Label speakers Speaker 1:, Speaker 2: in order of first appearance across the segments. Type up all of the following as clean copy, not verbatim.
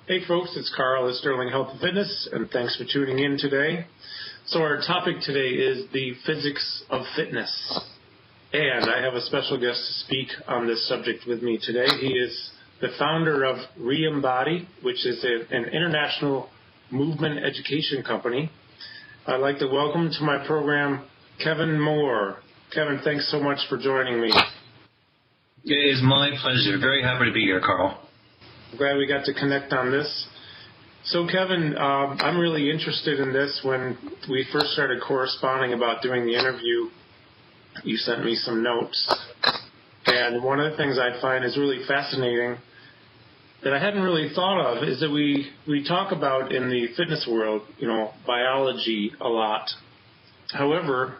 Speaker 1: Hey folks, it's Carl at Sterling Health and Fitness, and thanks for tuning in today. So our topic today is the physics of fitness. And I have a special guest to speak on this subject with me today. He is the founder of Reembody, which is an international movement education company. I'd like to welcome to my program Kevin Moore. Kevin, thanks so much for joining me.
Speaker 2: It is my pleasure. Very happy to be here, Carl.
Speaker 1: I'm glad we got to connect on this. So, Kevin, I'm really interested in this. When we first started corresponding about doing the interview, you sent me some notes. And one of the things I find is really fascinating that I hadn't really thought of is that we talk about in the fitness world, biology a lot. However,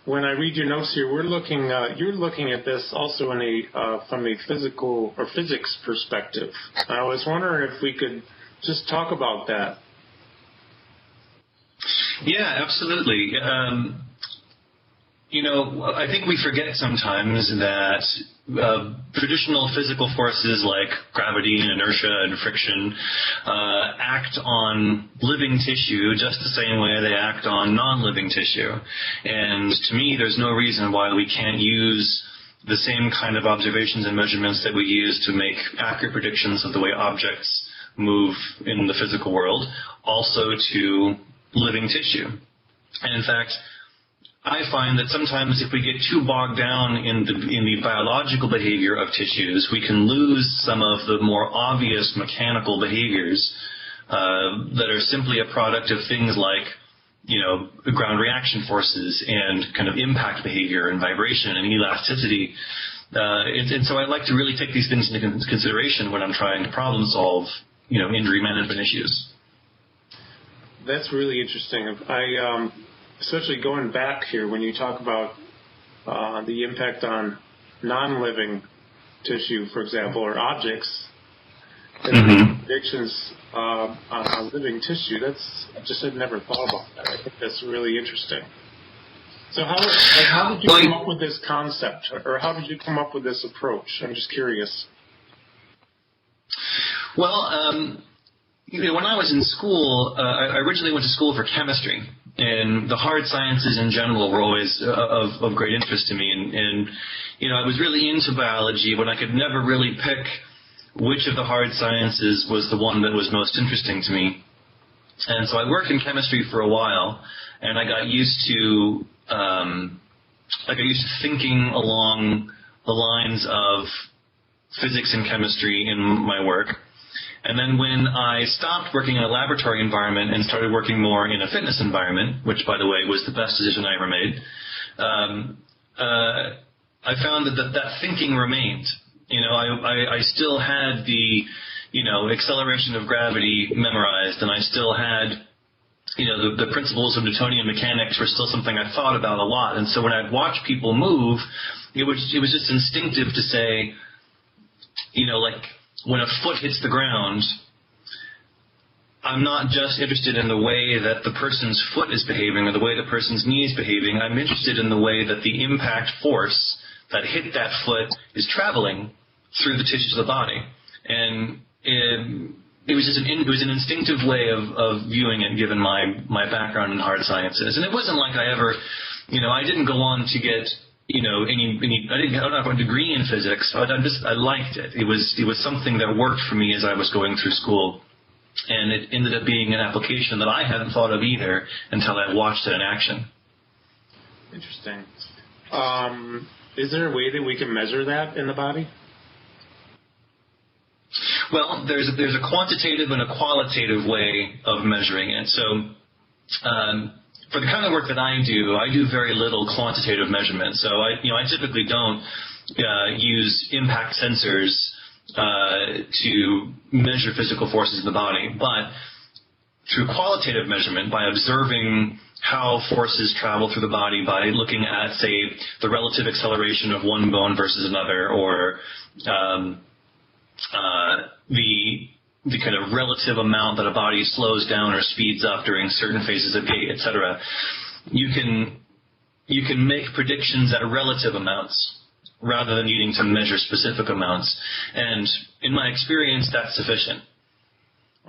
Speaker 1: when I read your notes here, you're looking at this also from a physical or physics perspective. I was wondering if we could just talk about that.
Speaker 2: Yeah, absolutely. I think we forget sometimes that traditional physical forces like gravity and inertia and friction act on living tissue just the same way they act on non-living tissue. And to me, there's no reason why we can't use the same kind of observations and measurements that we use to make accurate predictions of the way objects move in the physical world also to living tissue. And in fact, I find that sometimes if we get too bogged down in the biological behavior of tissues, we can lose some of the more obvious mechanical behaviors that are simply a product of things like, ground reaction forces and kind of impact behavior and vibration and elasticity. And so I like to really take these things into consideration when I'm trying to problem solve, injury management issues.
Speaker 1: That's really interesting. Especially going back here, when you talk about the impact on non-living tissue, for example, or objects, and predictions on living tissue, I'd never thought about that. I think that's really interesting. So how did you come up with this concept, or how did you come up with this approach? I'm just curious.
Speaker 2: Well, when I was in school, I originally went to school for chemistry. And the hard sciences in general were always of great interest to me. And I was really into biology, but I could never really pick which of the hard sciences was the one that was most interesting to me. And so I worked in chemistry for a while, and I got used to thinking along the lines of physics and chemistry in my work. And then when I stopped working in a laboratory environment and started working more in a fitness environment, which, by the way, was the best decision I ever made, I found that thinking remained. I still had the, acceleration of gravity memorized, and I still had, the principles of Newtonian mechanics were still something I thought about a lot. And so when I'd watch people move, it was just instinctive to say, when a foot hits the ground, I'm not just interested in the way that the person's foot is behaving or the way the person's knee is behaving. I'm interested in the way that the impact force that hit that foot is traveling through the tissues of the body. And it was an instinctive way of viewing it, given my background in hard sciences. And it wasn't like I ever, I didn't go on to get I don't have a degree in physics. I liked it. It was something that worked for me as I was going through school, and it ended up being an application that I hadn't thought of either until I watched it in action.
Speaker 1: Interesting. Is there a way that we can measure that in the body?
Speaker 2: Well, there's a quantitative and a qualitative way of measuring it. So, for the kind of work that I do very little quantitative measurement. So I typically don't use impact sensors to measure physical forces in the body, but through qualitative measurement, by observing how forces travel through the body, by looking at, say, the relative acceleration of one bone versus another, or the kind of relative amount that a body slows down or speeds up during certain phases of gait, etc. You can make predictions at relative amounts rather than needing to measure specific amounts. And in my experience, that's sufficient.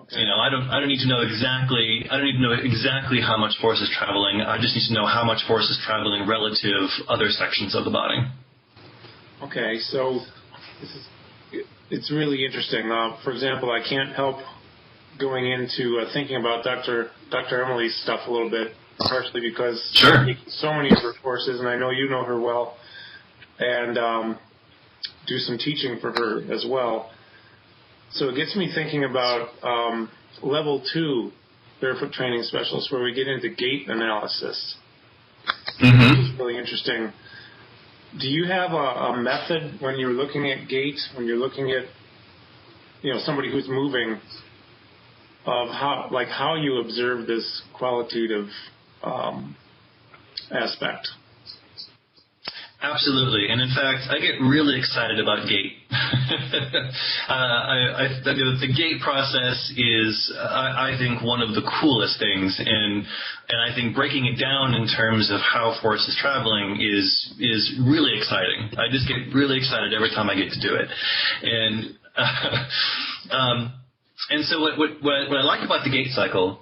Speaker 1: Okay.
Speaker 2: You know, I don't need to know exactly how much force is traveling. I just need to know how much force is traveling relative other sections of the body.
Speaker 1: Okay, so it's really interesting. For example, I can't help going into thinking about Dr. Emily's stuff a little bit, partially because
Speaker 2: Sure.
Speaker 1: I take so many of her courses, and I know you know her well, and do some teaching for her as well. So it gets me thinking about level 2 barefoot training specialists, where we get into gait analysis.
Speaker 2: Mm-hmm.
Speaker 1: Which is really interesting. Do you have a method when you're looking at gait, when you're looking at, you know, somebody who's moving, of how you observe this qualitative aspect?
Speaker 2: Absolutely, and in fact, I get really excited about Gait. The Gait process is, I think, one of the coolest things, and I think breaking it down in terms of how force is traveling is really exciting. I just get really excited every time I get to do it, and so what I like about the Gait cycle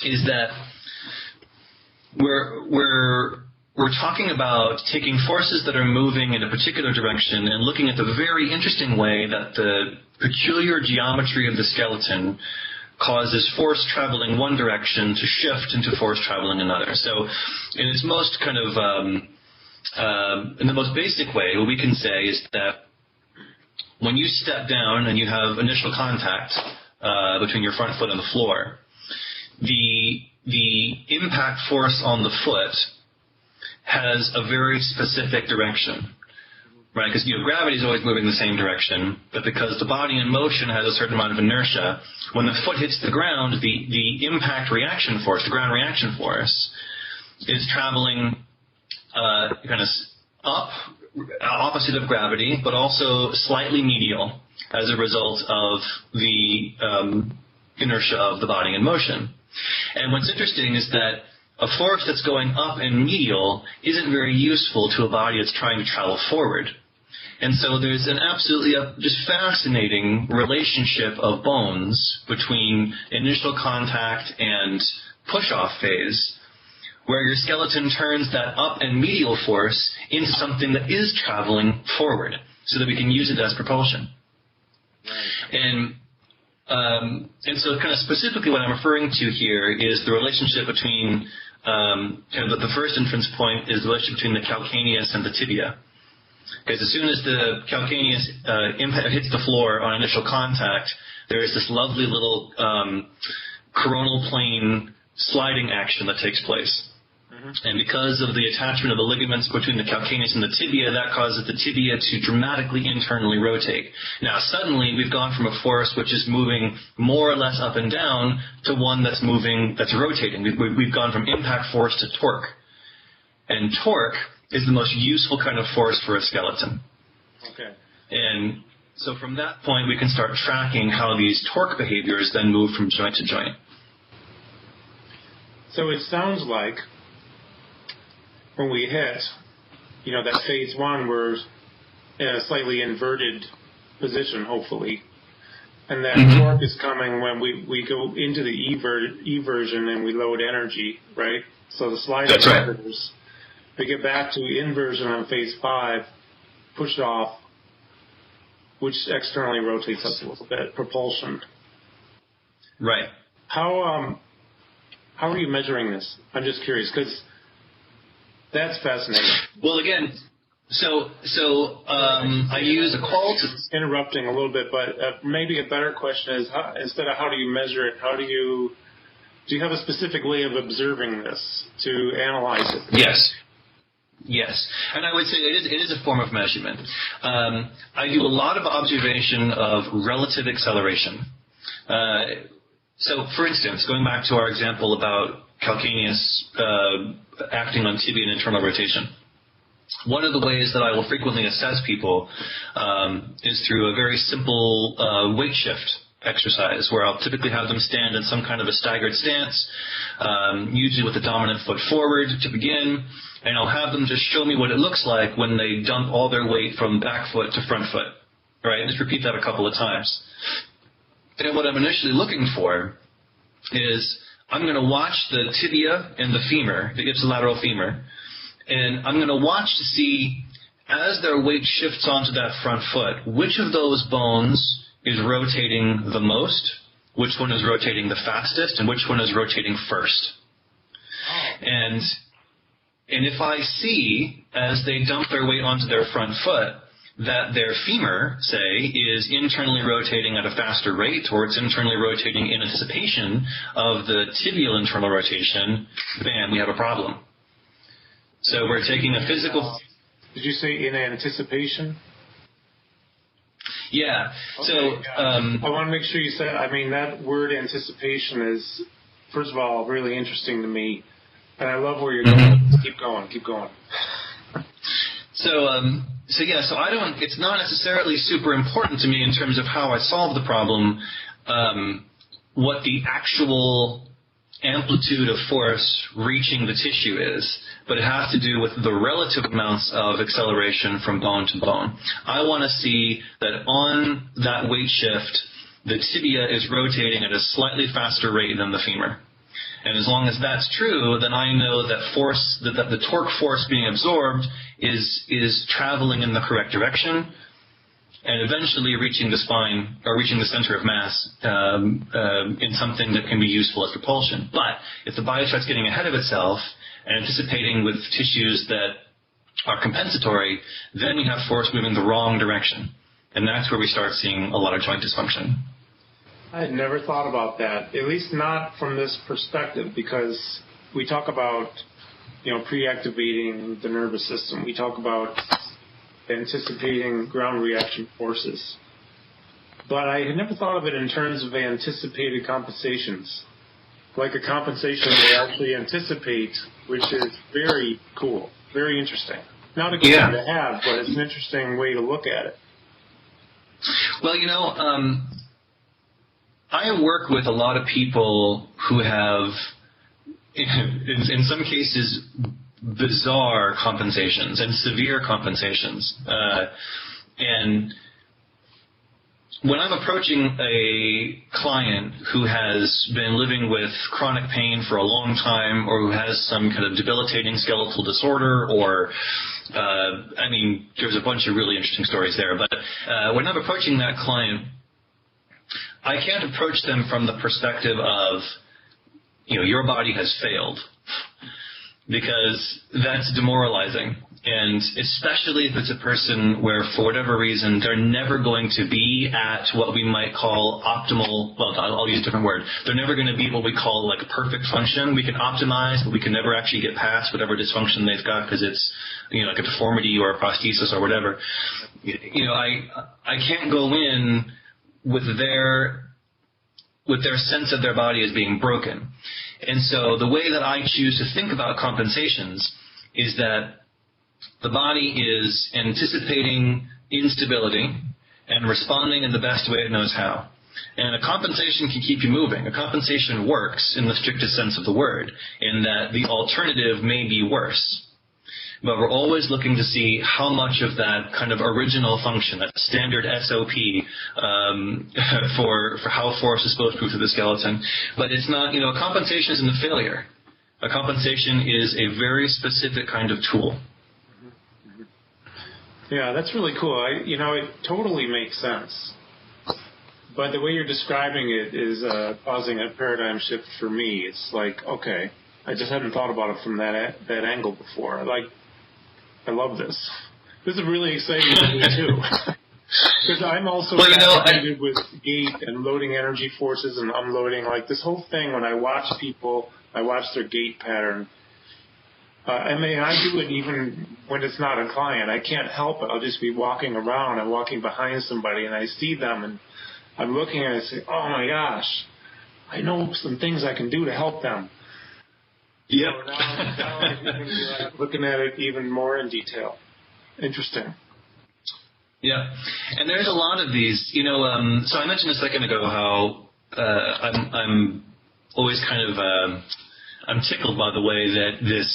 Speaker 2: is that we're talking about taking forces that are moving in a particular direction and looking at the very interesting way that the peculiar geometry of the skeleton causes force traveling one direction to shift into force traveling another. So in its most kind of, in the most basic way, what we can say is that when you step down and you have initial contact between your front foot and the floor, the impact force on the foot has a very specific direction, right? Because gravity is always moving the same direction, but because the body in motion has a certain amount of inertia, when the foot hits the ground, the impact reaction force, the ground reaction force, is traveling kind of up, opposite of gravity, but also slightly medial as a result of the inertia of the body in motion. And what's interesting is that a force that's going up and medial isn't very useful to a body that's trying to travel forward. And so there's an absolutely just fascinating relationship of bones between initial contact and push-off phase, where your skeleton turns that up and medial force into something that is traveling forward so that we can use it as propulsion. Right. And so kind of specifically what I'm referring to here is the relationship between kind of the first entrance point is the relationship between the calcaneus and the tibia. Because as soon as the calcaneus hits the floor on initial contact, there is this lovely little coronal plane sliding action that takes place. And because of the attachment of the ligaments between the calcaneus and the tibia, that causes the tibia to dramatically internally rotate. Now, suddenly, we've gone from a force which is moving more or less up and down to one that's moving, that's rotating. We've gone from impact force to torque. And torque is the most useful kind of force for a skeleton. Okay. And so from that point, we can start tracking how these torque behaviors then move from joint to joint.
Speaker 1: So it sounds like when we hit, that phase 1, we're in a slightly inverted position, hopefully. And that torque is coming when we go into the eversion and we load energy, right? So the sliding inverters, we get back to inversion on phase 5, push it off, which externally rotates us a little bit, propulsion.
Speaker 2: Right.
Speaker 1: How are you measuring this? I'm just curious, because that's fascinating.
Speaker 2: Well, again, so I use a qualitative.
Speaker 1: Interrupting a little bit, but maybe a better question is, instead of how do you measure it, do you have a specific way of observing this to analyze it? Yes, and I would say it is a form of measurement. I do a lot of observation of relative acceleration. So, for instance, going back to our example about calcaneus acting on tibia and internal rotation, one of the ways that I will frequently assess people is through a very simple weight shift exercise, where I'll typically have them stand in some kind of a staggered stance, usually with the dominant foot forward to begin, and I'll have them just show me what it looks like when they dump all their weight from back foot to front foot. Right? Just repeat that a couple of times.
Speaker 2: And what I'm initially looking for is I'm going to watch the tibia and the femur, the ipsilateral femur, and I'm going to watch to see, as their weight shifts onto that front foot, which of those bones is rotating the most, which one is rotating the fastest, and which one is rotating first. And if I see, as they dump their weight onto their front foot, that their femur, say, is internally rotating at a faster rate, or it's internally rotating in anticipation of the tibial internal rotation, bam, we have a problem. So we're taking a physical...
Speaker 1: Did you say in anticipation?
Speaker 2: Yeah.
Speaker 1: Okay,
Speaker 2: so
Speaker 1: I want to make sure you said, I mean, that word anticipation is, first of all, really interesting to me, and I love where you're going. Keep going.
Speaker 2: So I don't, it's not necessarily super important to me in terms of how I solve the problem, what the actual amplitude of force reaching the tissue is, but it has to do with the relative amounts of acceleration from bone to bone. I want to see that on that weight shift, the tibia is rotating at a slightly faster rate than the femur. And as long as that's true, then I know that force, that the torque force being absorbed is traveling in the correct direction, and eventually reaching the spine, or reaching the center of mass in something that can be useful as propulsion. But if the body starts getting ahead of itself and anticipating with tissues that are compensatory, then we have force moving the wrong direction. And that's where we start seeing a lot of joint dysfunction.
Speaker 1: I had never thought about that, at least not from this perspective, because we talk about, pre-activating the nervous system. We talk about anticipating ground reaction forces. But I had never thought of it in terms of anticipated compensations. Like a compensation they actually anticipate, which is very cool, very interesting. Not a good one to have, but it's an interesting way to look at it.
Speaker 2: Well, I work with a lot of people who have, in some cases, bizarre compensations and severe compensations. And when I'm approaching a client who has been living with chronic pain for a long time, or who has some kind of debilitating skeletal disorder, or, there's a bunch of really interesting stories there, but when I'm approaching that client, I can't approach them from the perspective of, your body has failed, because that's demoralizing. And especially if it's a person where, for whatever reason, they're never going to be at what we might call optimal, well, I'll use a different word. They're never going to be what we call like perfect function. We can optimize, but we can never actually get past whatever dysfunction they've got because it's, like a deformity or a prosthesis or whatever. I can't go in with their sense of their body as being broken. And so the way that I choose to think about compensations is that the body is anticipating instability and responding in the best way it knows how. And a compensation can keep you moving. A compensation works in the strictest sense of the word, in that the alternative may be worse. But we're always looking to see how much of that kind of original function, that standard SOP for how force is supposed to move through the skeleton. But it's not, a compensation isn't a failure. A compensation is a very specific kind of tool.
Speaker 1: Yeah, that's really cool. It totally makes sense. But the way you're describing it is causing a paradigm shift for me. It's like, okay, I just hadn't thought about it from that angle before. I love this. This is really exciting to me too, because I'm also fascinated with Gait and loading energy forces and unloading. Like this whole thing, when I watch people, I watch their gait pattern. I do it even when it's not a client. I can't help it. I'll just be walking around. I'm walking behind somebody, and I see them, and I'm looking and I say, "Oh my gosh, I know some things I can do to help them."
Speaker 2: Yep.
Speaker 1: So now I'm going to be looking at it even more in detail. Interesting.
Speaker 2: Yeah, and there's a lot of these. So I mentioned a second ago how I'm always kind of I'm tickled by the way that this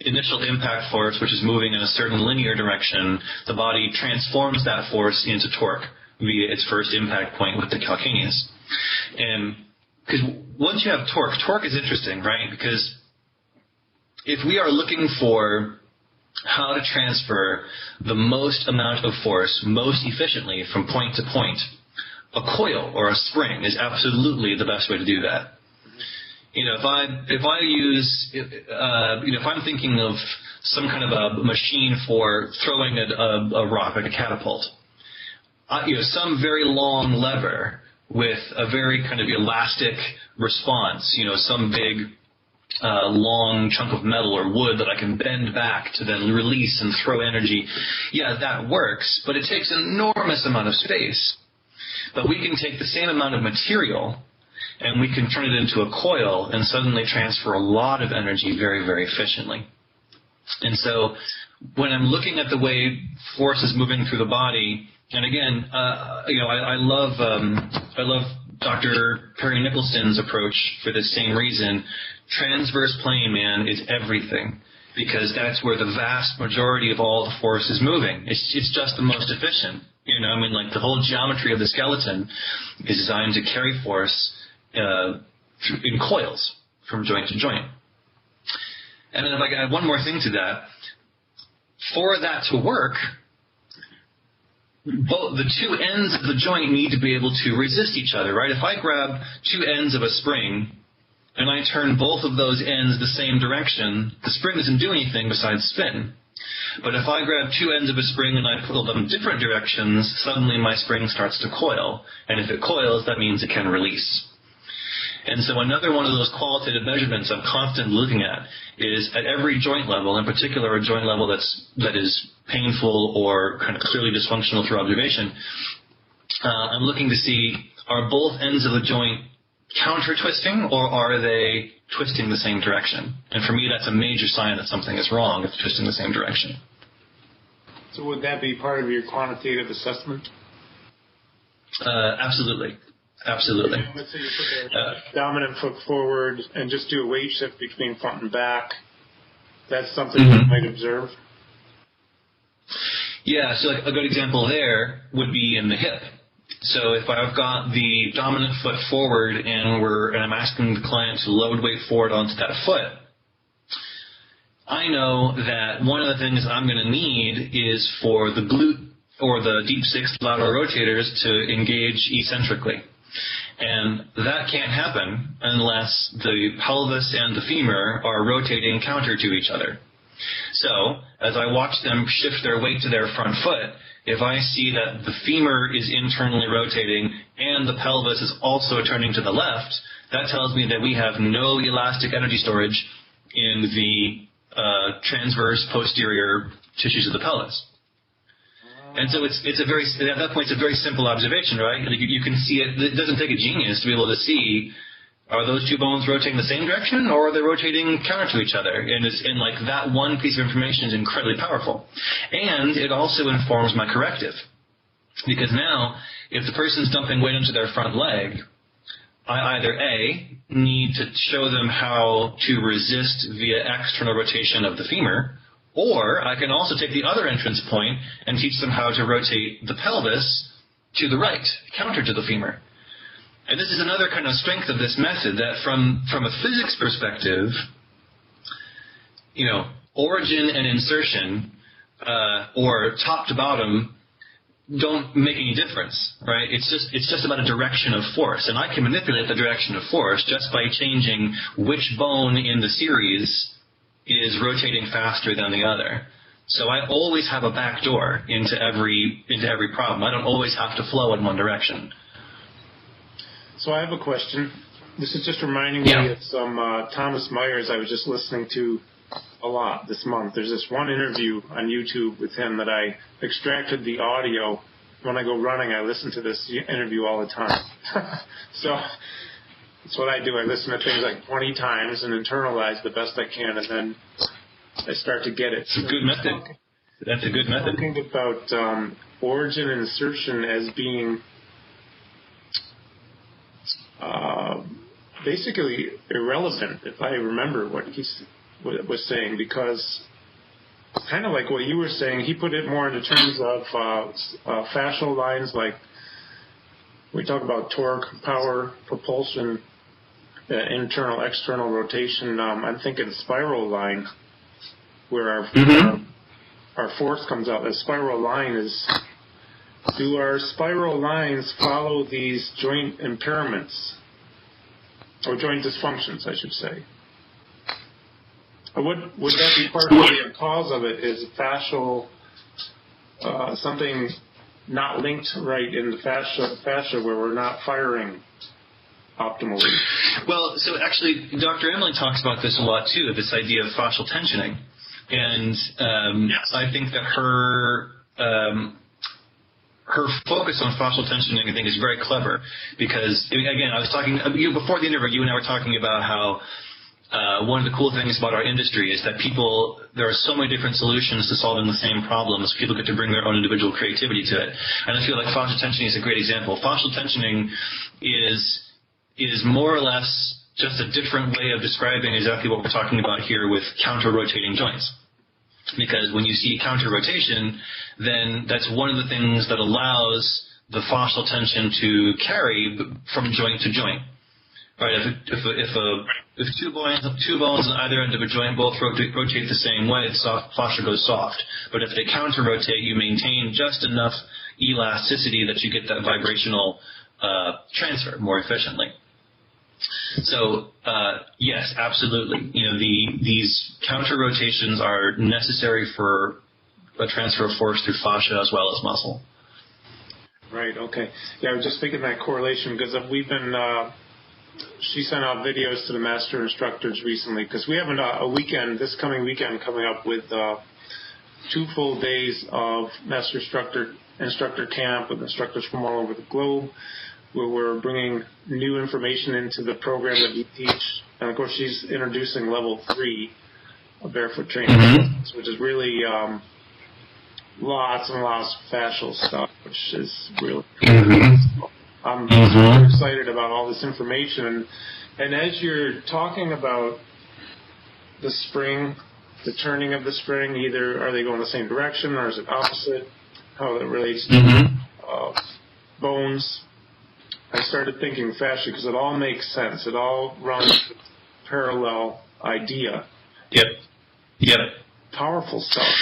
Speaker 2: initial impact force, which is moving in a certain linear direction, the body transforms that force into torque via its first impact point with the calcaneus. And because once you have torque is interesting, right? Because if we are looking for how to transfer the most amount of force most efficiently from point to point, a coil or a spring is absolutely the best way to do that. If I'm thinking of some kind of a machine for throwing a rock, like a catapult, some very long lever with a very kind of elastic response, some big long chunk of metal or wood that I can bend back to then release and throw energy. Yeah, that works, but it takes an enormous amount of space. But we can take the same amount of material and we can turn it into a coil and suddenly transfer a lot of energy very, very efficiently. And so when I'm looking at the way force is moving through the body, and again, I love Dr. Perry Nicholson's approach for the same reason. Transverse plane, man, is everything, because that's where the vast majority of all the force is moving. It's just the most efficient. Like the whole geometry of the skeleton is designed to carry force in coils from joint to joint. And then if I can add one more thing to that, for that to work, both the two ends of the joint need to be able to resist each other, right? If I grab two ends of a spring and I turn both of those ends the same direction, the spring doesn't do anything besides spin. But if I grab two ends of a spring and I pull them different directions, suddenly my spring starts to coil. And if it coils, that means it can release. And so another one of those qualitative measurements I'm constantly looking at is at every joint level, in particular a joint level that is painful or kind of clearly dysfunctional through observation, I'm looking to see, are both ends of the joint counter-twisting, or are they twisting the same direction? And for me, that's a major sign that something is wrong if it's twisting the same direction.
Speaker 1: So would that be part of your quantitative assessment?
Speaker 2: Absolutely. Absolutely.
Speaker 1: Let's say you put the dominant foot forward and just do a weight shift between front and back. That's something you might observe?
Speaker 2: Yeah, so like a good example there would be in the hip. So if I've got the dominant foot forward and I'm asking the client to load weight forward onto that foot, I know that one of the things I'm going to need is for the glute or the deep sixth lateral rotators to engage eccentrically. And that can't happen unless the pelvis and the femur are rotating counter to each other. So, as I watch them shift their weight to their front foot, if I see that the femur is internally rotating and the pelvis is also turning to the left, that tells me that we have no elastic energy storage in the transverse posterior tissues of the pelvis. And so it's a very, at that point, it's a very simple observation, right? You can see it. It doesn't take a genius to be able to see, are those two bones rotating the same direction, or are they rotating counter to each other? And like that one piece of information is incredibly powerful. And it also informs my corrective. Because now, if the person's dumping weight into their front leg, I either A, need to show them how to resist via external rotation of the femur, or I can also take the other entrance point and teach them how to rotate the pelvis to the right, counter to the femur. And this is another kind of strength of this method, that from a physics perspective, origin and insertion, or top to bottom, don't make any difference, right? It's just about a direction of force. And I can manipulate the direction of force just by changing which bone in the series is rotating faster than the other. So I always have a back door into every problem. I don't always have to flow in one direction.
Speaker 1: So I have a question. This is just reminding me of some Thomas Myers I was just listening to a lot this month. There's this one interview on YouTube with him that I extracted the audio. When I go running, I listen to this interview all the time. So that's what I do. I listen to things like 20 times and internalize the best I can, and then I start to get it.
Speaker 2: It's a good method. That's a good method.
Speaker 1: Talking about origin and insertion as being basically irrelevant, if I remember what he was saying, because kind of like what you were saying, he put it more into terms of fascial lines like We talk about torque, power, propulsion, internal, external rotation. I'm thinking spiral line, where our force comes out. The spiral line is, do our spiral lines follow these joint impairments, or joint dysfunctions, I should say? Would that be part of the cause of it, is fascial, something not linked right in the fascia where we're not firing optimally?
Speaker 2: Well, so actually, Dr. Emily talks about this a lot too, this idea of fascial tensioning. And I think that her focus on fascial tensioning, I think, is very clever because, again, I was talking, before the interview, you and I were talking about how one of the cool things about our industry is that there are so many different solutions to solving the same problems. People get to bring their own individual creativity to it. And I feel like fascial tensioning is a great example. Fascial tensioning is more or less just a different way of describing exactly what we're talking about here with counter-rotating joints. Because when you see counter-rotation, then that's one of the things that allows the fascial tension to carry from joint to joint. Right? If two bones on either end of a joint both rotate the same way, the fascia goes soft. But if they counter-rotate, you maintain just enough elasticity that you get that vibrational transfer more efficiently. So yes, absolutely. These counter-rotations are necessary for a transfer of force through fascia as well as muscle.
Speaker 1: Right. Okay. Yeah, I was just thinking that correlation because we've been. She sent out videos to the master instructors recently because we have this coming weekend coming up with 2 full days of master instructor camp with instructors from all over the globe, where we're bringing new information into the program that we teach. And of course, she's introducing level 3 of barefoot training, which is really lots and lots of fascial stuff, which is really cool. I'm super excited about all this information. And as you're talking about the spring, the turning of the spring, either are they going the same direction or is it opposite, how it relates to bones, I started thinking fascia because it all makes sense. It all runs parallel idea.
Speaker 2: Yep.
Speaker 1: Powerful stuff.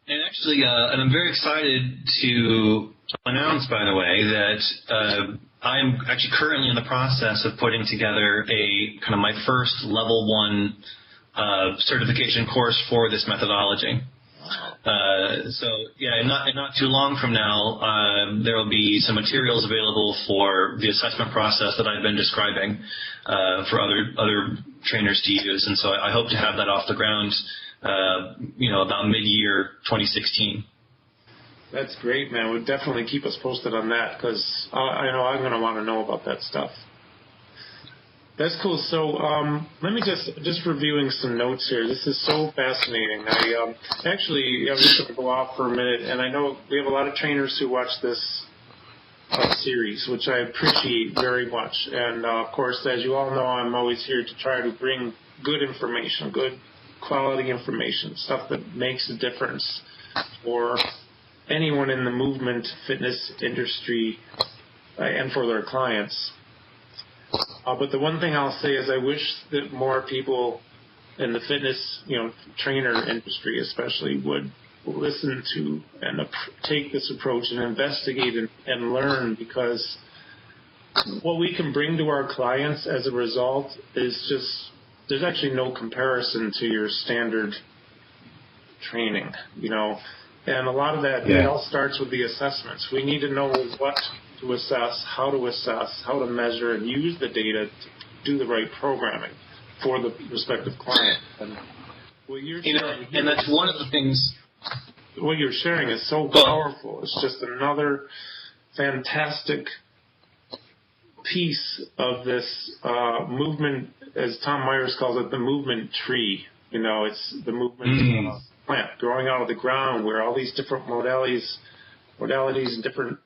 Speaker 2: And actually, and I'm very excited to announce, by the way, that I'm actually currently in the process of putting together a kind of my first level 1 certification course for this methodology. So yeah, and not too long from now, there will be some materials available for the assessment process that I've been describing for other trainers to use, and so I hope to have that off the ground, about mid-year 2016.
Speaker 1: That's great, man. Would definitely keep us posted on that because I know I'm going to want to know about that stuff. That's cool. So let me just reviewing some notes here. This is so fascinating. I'm just going to go off for a minute, and I know we have a lot of trainers who watch this series, which I appreciate very much. And of course, as you all know, I'm always here to try to bring good information, good quality information, stuff that makes a difference for anyone in the movement fitness industry and for their clients. But the one thing I'll say is I wish that more people in the fitness, trainer industry especially, would listen to and take this approach and investigate and learn, because what we can bring to our clients as a result is just, there's actually no comparison to your standard training, And a lot of that, it all starts with the assessments. We need to know what to assess, how to measure, and use the data to do the right programming for the respective client. And
Speaker 2: and that's one of the things.
Speaker 1: What you're sharing is so powerful. It's just another fantastic piece of this movement, as Tom Myers calls it, the movement tree. It's the movement plant growing out of the ground, where all these different modalities and different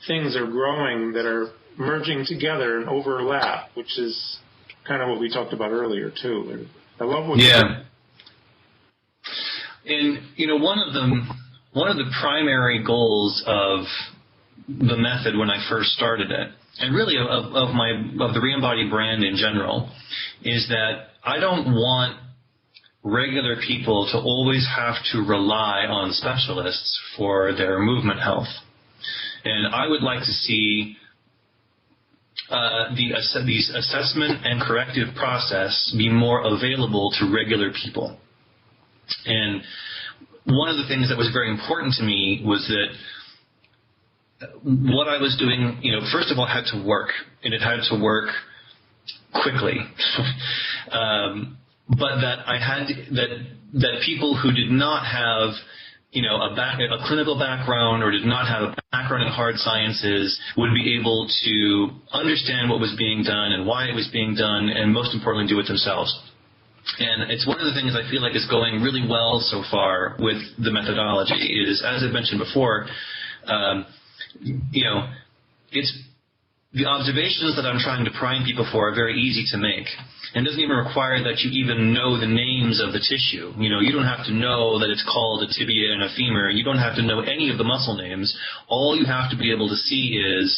Speaker 1: things are growing that are merging together and overlap, which is kind of what we talked about earlier too. And I love what you're doing.
Speaker 2: And one of the primary goals of the method when I first started it, and really of the Reembody brand in general, is that I don't want regular people to always have to rely on specialists for their movement health. And I would like to see the assessment and corrective process be more available to regular people. And one of the things that was very important to me was that what I was doing, first of all, had to work, and it had to work quickly. But that I had that people who did not have a clinical background or did not have a background in hard sciences would be able to understand what was being done and why it was being done, and most importantly, do it themselves. And it's one of the things I feel like is going really well so far with the methodology is, as I mentioned before, it's the observations that I'm trying to prime people for are very easy to make. And it doesn't even require that you even know the names of the tissue. You don't have to know that it's called a tibia and a femur. You don't have to know any of the muscle names. All you have to be able to see is,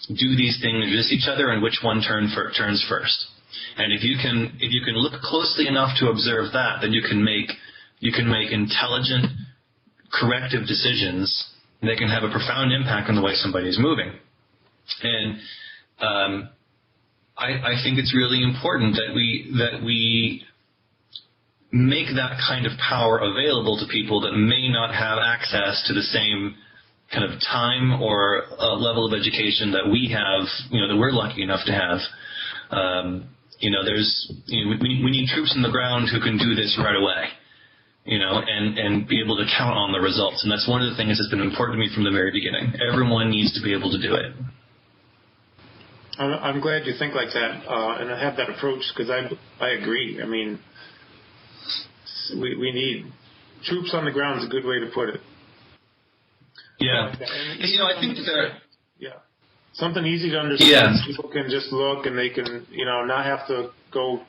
Speaker 2: do these things resist each other and which one turns first. And if you can look closely enough to observe that, then you can make intelligent, corrective decisions that can have a profound impact on the way somebody is moving. And I think it's really important that we make that kind of power available to people that may not have access to the same kind of time or level of education that we have, that we're lucky enough to have. We need troops on the ground who can do this right away, and be able to count on the results. And that's one of the things that's been important to me from the very beginning. Everyone needs to be able to do it.
Speaker 1: I'm glad you think like that, and I have that approach, because I agree. I mean, we need troops on the ground is a good way to put it.
Speaker 2: Yeah. And, I think that
Speaker 1: something easy to understand. Yeah. People can just look, and they can, not have to go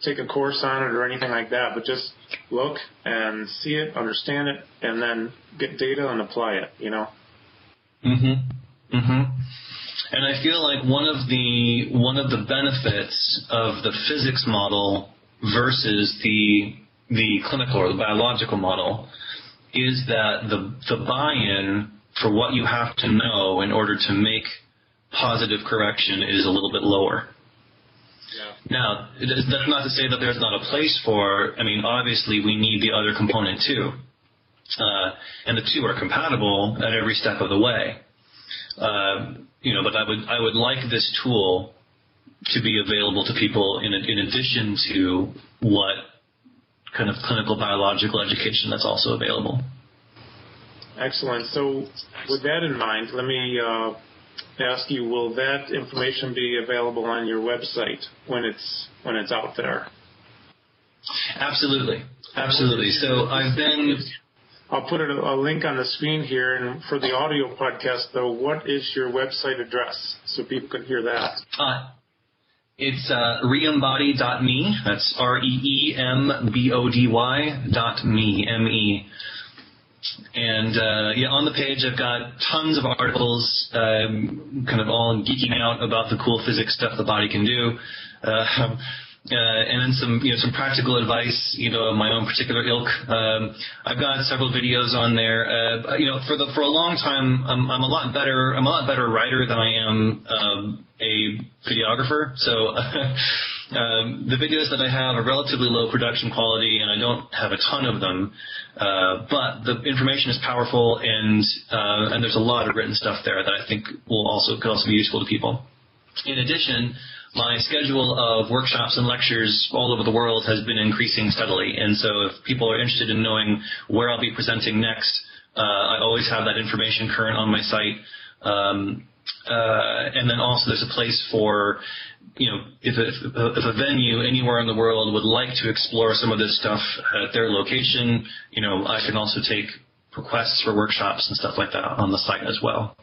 Speaker 1: take a course on it or anything like that, but just look and see it, understand it, and then get data and apply it,
Speaker 2: And I feel like one of the benefits of the physics model versus the clinical or the biological model is that the buy-in for what you have to know in order to make positive correction is a little bit lower. Yeah. Now, that's not to say that there's not a place for, obviously we need the other component too. And the two are compatible at every step of the way. But I would like this tool to be available to people in addition to what kind of clinical biological education that's also available.
Speaker 1: Excellent. So with that in mind, let me ask you, will that information be available on your website when it's out there?
Speaker 2: Absolutely. So
Speaker 1: I'll put a link on the screen here, and for the audio podcast, though, what is your website address so people can hear that?
Speaker 2: It's reembody.me. That's reembody.me, M-E. And on the page I've got tons of articles, kind of all geeking out about the cool physics stuff the body can do. And then some practical advice, of my own particular ilk. I've got several videos on there. For a long time, I'm a lot better writer than I am a videographer. So the videos that I have are relatively low production quality, and I don't have a ton of them. But the information is powerful, and there's a lot of written stuff there that I think could also be useful to people. In addition, my schedule of workshops and lectures all over the world has been increasing steadily, and so if people are interested in knowing where I'll be presenting next, I always have that information current on my site. And then also there's a place for, if a venue anywhere in the world would like to explore some of this stuff at their location, I can also take requests for workshops and stuff like that on the site as well.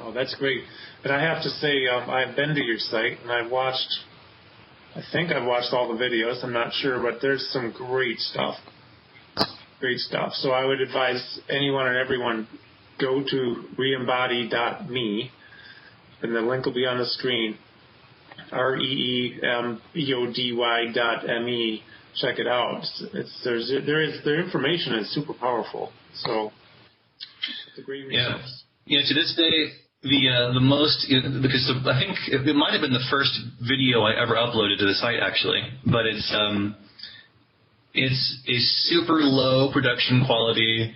Speaker 1: Oh, that's great. And I have to say, I've been to your site, and I think I've watched all the videos. I'm not sure, but there's some great stuff. Great stuff. So I would advise anyone and everyone go to reembody.me, and the link will be on the screen, reembody.me. Check it out. The information is super powerful. So it's a great resource.
Speaker 2: Yeah. To this day, the most, because I think it might have been the first video I ever uploaded to the site actually, but it's a super low production quality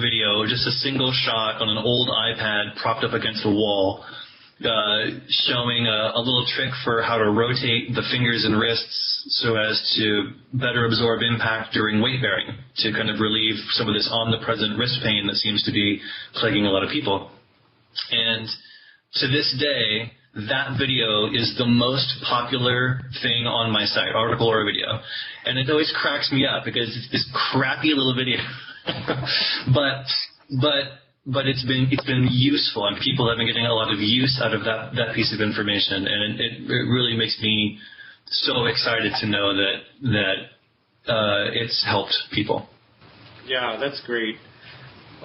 Speaker 2: video, just a single shot on an old iPad propped up against a wall, showing a little trick for how to rotate the fingers and wrists so as to better absorb impact during weight bearing, to kind of relieve some of this omnipresent wrist pain that seems to be plaguing a lot of people. And to this day, that video is the most popular thing on my site, article or video. And it always cracks me up because it's this crappy little video. but it's been useful, and people have been getting a lot of use out of that piece of information, and it really makes me so excited to know that it's helped people.
Speaker 1: Yeah, that's great.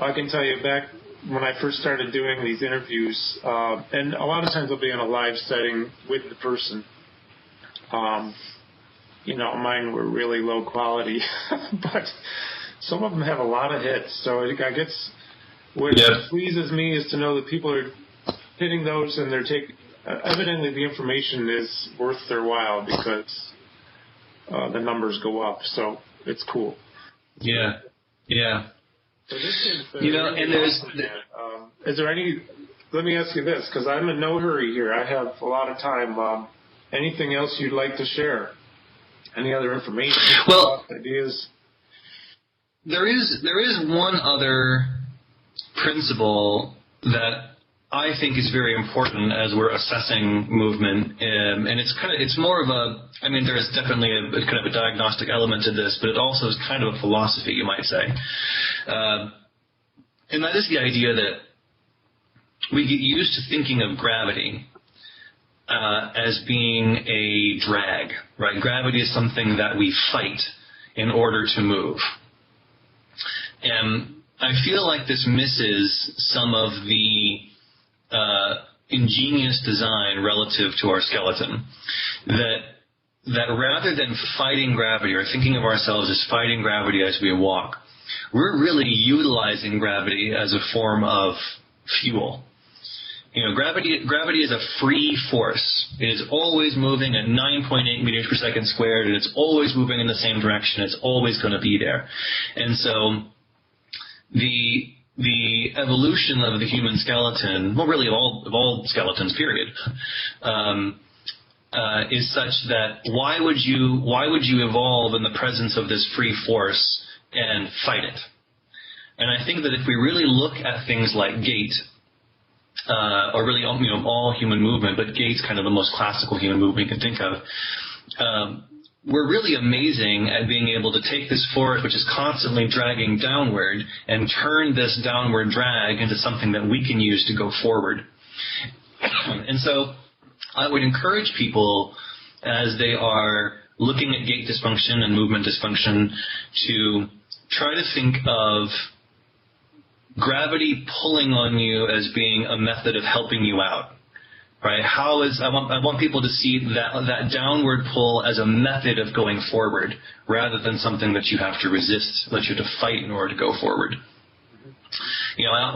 Speaker 1: I can tell you, back when I first started doing these interviews, and a lot of times I'll be in a live setting with the person. Mine were really low quality, but some of them have a lot of hits. So I guess what pleases me is to know that people are hitting those, and they're evidently the information is worth their while, because the numbers go up. So it's cool.
Speaker 2: Yeah.
Speaker 1: So this is,
Speaker 2: really and there's
Speaker 1: awesome, is there any? Let me ask you this, because I'm in no hurry here. I have a lot of time. Anything else you'd like to share? Any other information? Ideas?
Speaker 2: There is one other principle that I think is very important as we're assessing movement, and it's more of there's definitely a kind of a diagnostic element to this, but it also is kind of a philosophy, you might say, and that is the idea that we get used to thinking of gravity as being a drag, right? Gravity is something that we fight in order to move. And I feel like this misses some of the ingenious design relative to our skeleton. That rather than fighting gravity or thinking of ourselves as fighting gravity as we walk, we're really utilizing gravity as a form of fuel. Gravity is a free force. It is always moving at 9.8 meters per second squared, and it's always moving in the same direction. It's always going to be there. And so the evolution of the human skeleton, well, really of all skeletons, period, is such that why would you evolve in the presence of this free force and fight it? And I think that if we really look at things like gait, or really all human movement, but gait's kind of the most classical human movement you can think of, we're really amazing at being able to take this force, which is constantly dragging downward, and turn this downward drag into something that we can use to go forward. And so I would encourage people, as they are looking at gait dysfunction and movement dysfunction, to try to think of gravity pulling on you as being a method of helping you out. Right? I want people to see that downward pull as a method of going forward, rather than something that you have to resist, that you have to fight in order to go forward.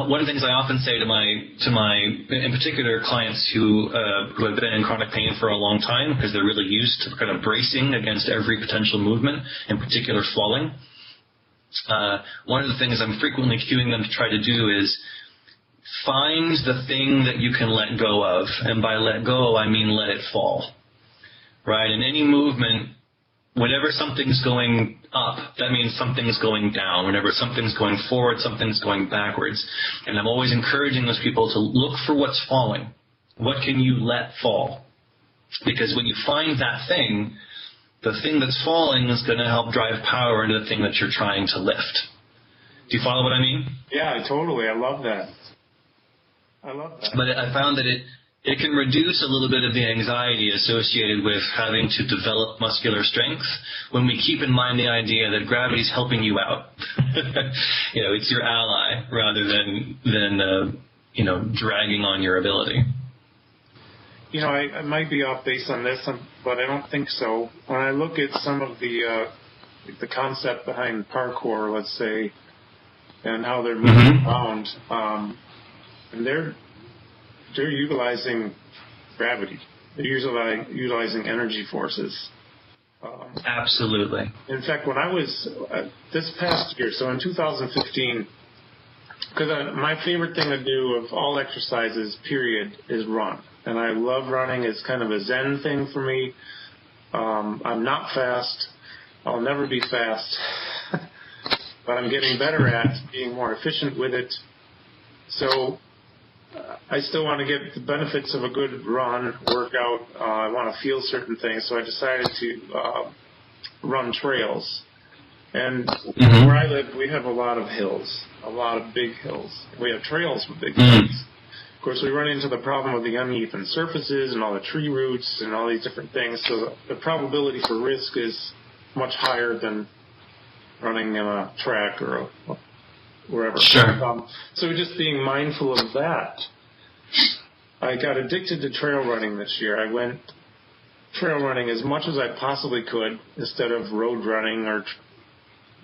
Speaker 2: One of the things I often say to my in particular clients who have been in chronic pain for a long time, because they're really used to kind of bracing against every potential movement, in particular falling. One of the things I'm frequently cueing them to try to do is find the thing that you can let go of, and by let go, I mean let it fall. Right? In any movement, whenever something's going up, that means something's going down. Whenever something's going forward, something's going backwards. And I'm always encouraging those people to look for what's falling. What can you let fall? Because when you find that thing, the thing that's falling is going to help drive power into the thing that you're trying to lift. Do you follow what I mean?
Speaker 1: Yeah, totally. I love that. But
Speaker 2: I found that it can reduce a little bit of the anxiety associated with having to develop muscular strength when we keep in mind the idea that gravity's helping you out. It's your ally rather than dragging on your ability.
Speaker 1: I might be off base on this, but I don't think so. When I look at some of the concept behind parkour, let's say, and how they're moving around, and they're utilizing gravity. They're utilizing energy forces.
Speaker 2: Absolutely.
Speaker 1: In fact, when I was this past year, so in 2015, because my favorite thing to do of all exercises, period, is run. And I love running. It's kind of a zen thing for me. I'm not fast. I'll never be fast. But I'm getting better at being more efficient with it. So I still want to get the benefits of a good run, workout. I want to feel certain things. So I decided to run trails. And where I live, we have a lot of hills, a lot of big hills. We have trails with big hills. Of course, we run into the problem of the uneven surfaces and all the tree roots and all these different things. So the probability for risk is much higher than running in a track or wherever.
Speaker 2: Sure.
Speaker 1: So just being mindful of that. I got addicted to trail running this year. I went trail running as much as I possibly could instead of road running or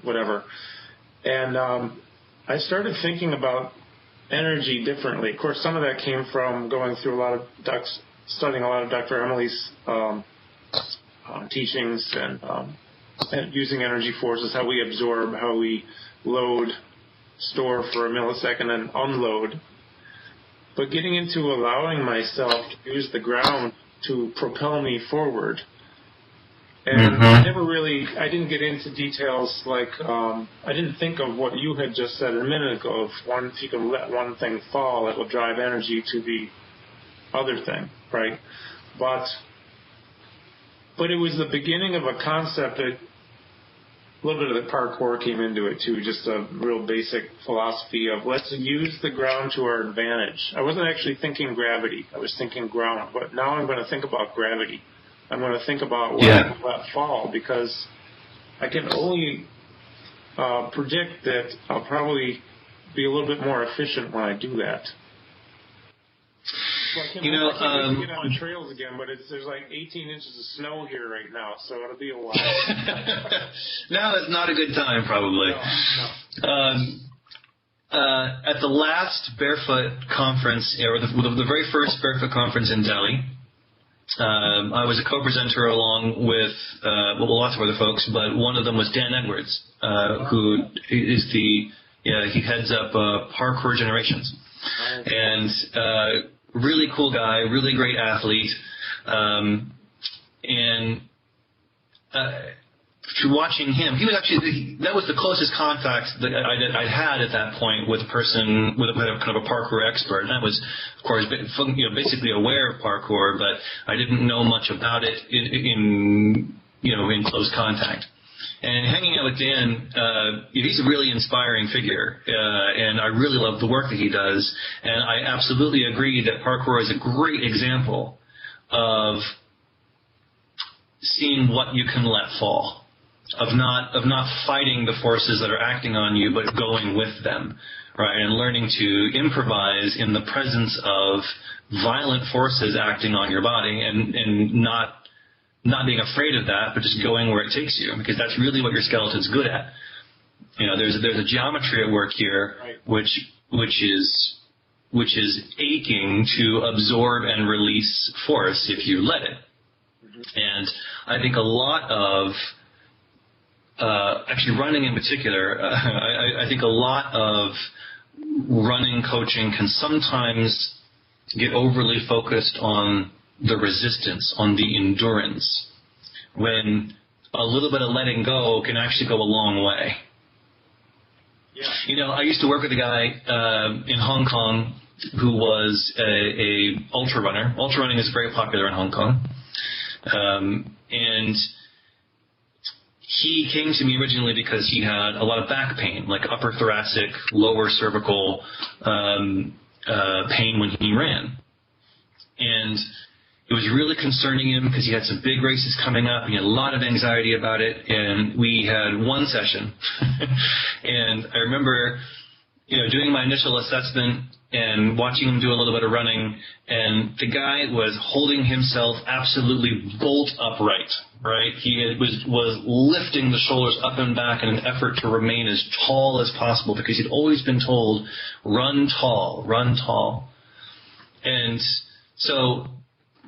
Speaker 1: whatever. And I started thinking about energy differently. Of course, some of that came from going through studying a lot of Dr. Emily's teachings and using energy forces, how we absorb, how we load, store for a millisecond, and unload. But getting into allowing myself to use the ground to propel me forward. And I didn't get into details like, I didn't think of what you had just said a minute ago, if you can let one thing fall, it will drive energy to the other thing, right? But it was the beginning of a concept that a little bit of the parkour came into it too, just a real basic philosophy of let's use the ground to our advantage. I wasn't actually thinking gravity, I was thinking ground, but now I'm going to think about gravity. I'm going to think about what I can let fall, because I can only predict that I'll probably be a little bit more efficient when I do that. Well, I can't get on the trails again, but there's like 18 inches of snow here right now, so it'll be a while.
Speaker 2: Now is not a good time, probably. No. At the last Barefoot conference, or the very first Barefoot conference in Delhi, I was a co-presenter along with lots of other folks, but one of them was Dan Edwards, who is he heads up Parkour Generations, and really cool guy, really great athlete, and through watching him, he was actually that was the closest contact that I'd had at that point with a person with a kind of a parkour expert. And I was, of course, basically aware of parkour, but I didn't know much about it in close contact. And hanging out with Dan, he's a really inspiring figure, and I really love the work that he does. And I absolutely agree that parkour is a great example of seeing what you can let fall. Of not fighting the forces that are acting on you, but going with them, right? And learning to improvise in the presence of violent forces acting on your body, and not being afraid of that, but just going where it takes you, because that's really what your skeleton's good at. There's a geometry at work here, right, which is aching to absorb and release force if you let it. And I think a lot of actually running in particular, I think a lot of running coaching can sometimes get overly focused on the resistance, on the endurance, when a little bit of letting go can actually go a long way. Yeah. I used to work with a guy in Hong Kong who was a ultra runner. Ultra running is very popular in Hong Kong. And he came to me originally because he had a lot of back pain, like upper thoracic, lower cervical pain when he ran. And it was really concerning him because he had some big races coming up. He had a lot of anxiety about it, and we had one session. And I remember, doing my initial assessment and watching him do a little bit of running, and the guy was holding himself absolutely bolt upright, right? He was lifting the shoulders up and back in an effort to remain as tall as possible because he'd always been told, run tall, run tall. And so,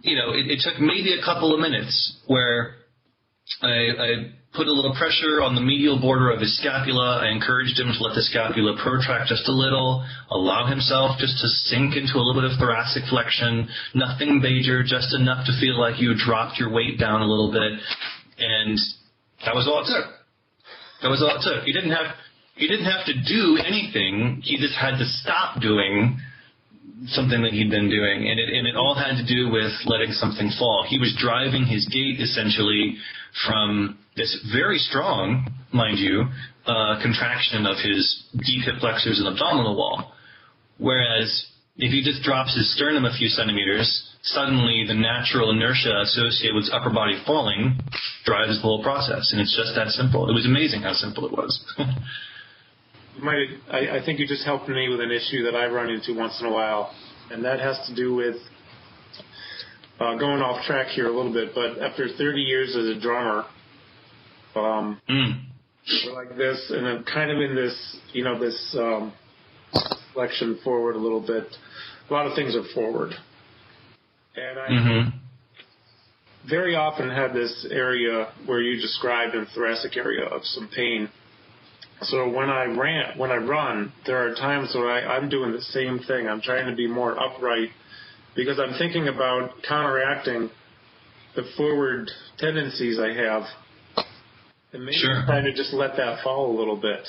Speaker 2: it took maybe a couple of minutes where I put a little pressure on the medial border of his scapula. I encouraged him to let the scapula protract just a little, allow himself just to sink into a little bit of thoracic flexion, nothing major, just enough to feel like you dropped your weight down a little bit, and that was all it took. That was all it took. He didn't have to do anything. He just had to stop doing something that he'd been doing, and it all had to do with letting something fall. He was driving his gait essentially from this very strong, mind you, contraction of his deep hip flexors and abdominal wall. Whereas if he just drops his sternum a few centimeters, suddenly the natural inertia associated with his upper body falling drives the whole process, and it's just that simple. It was amazing how simple it was.
Speaker 1: I think you just helped me with an issue that I run into once in a while, and that has to do with going off track here a little bit, but after 30 years as a drummer, we're like this, and I'm kind of in this, this flexion forward a little bit. A lot of things are forward. And I very often had this area where you described in the thoracic area of some pain. So when I run, there are times where I'm doing the same thing. I'm trying to be more upright because I'm thinking about counteracting the forward tendencies I have, and maybe trying to just let that fall a little bit.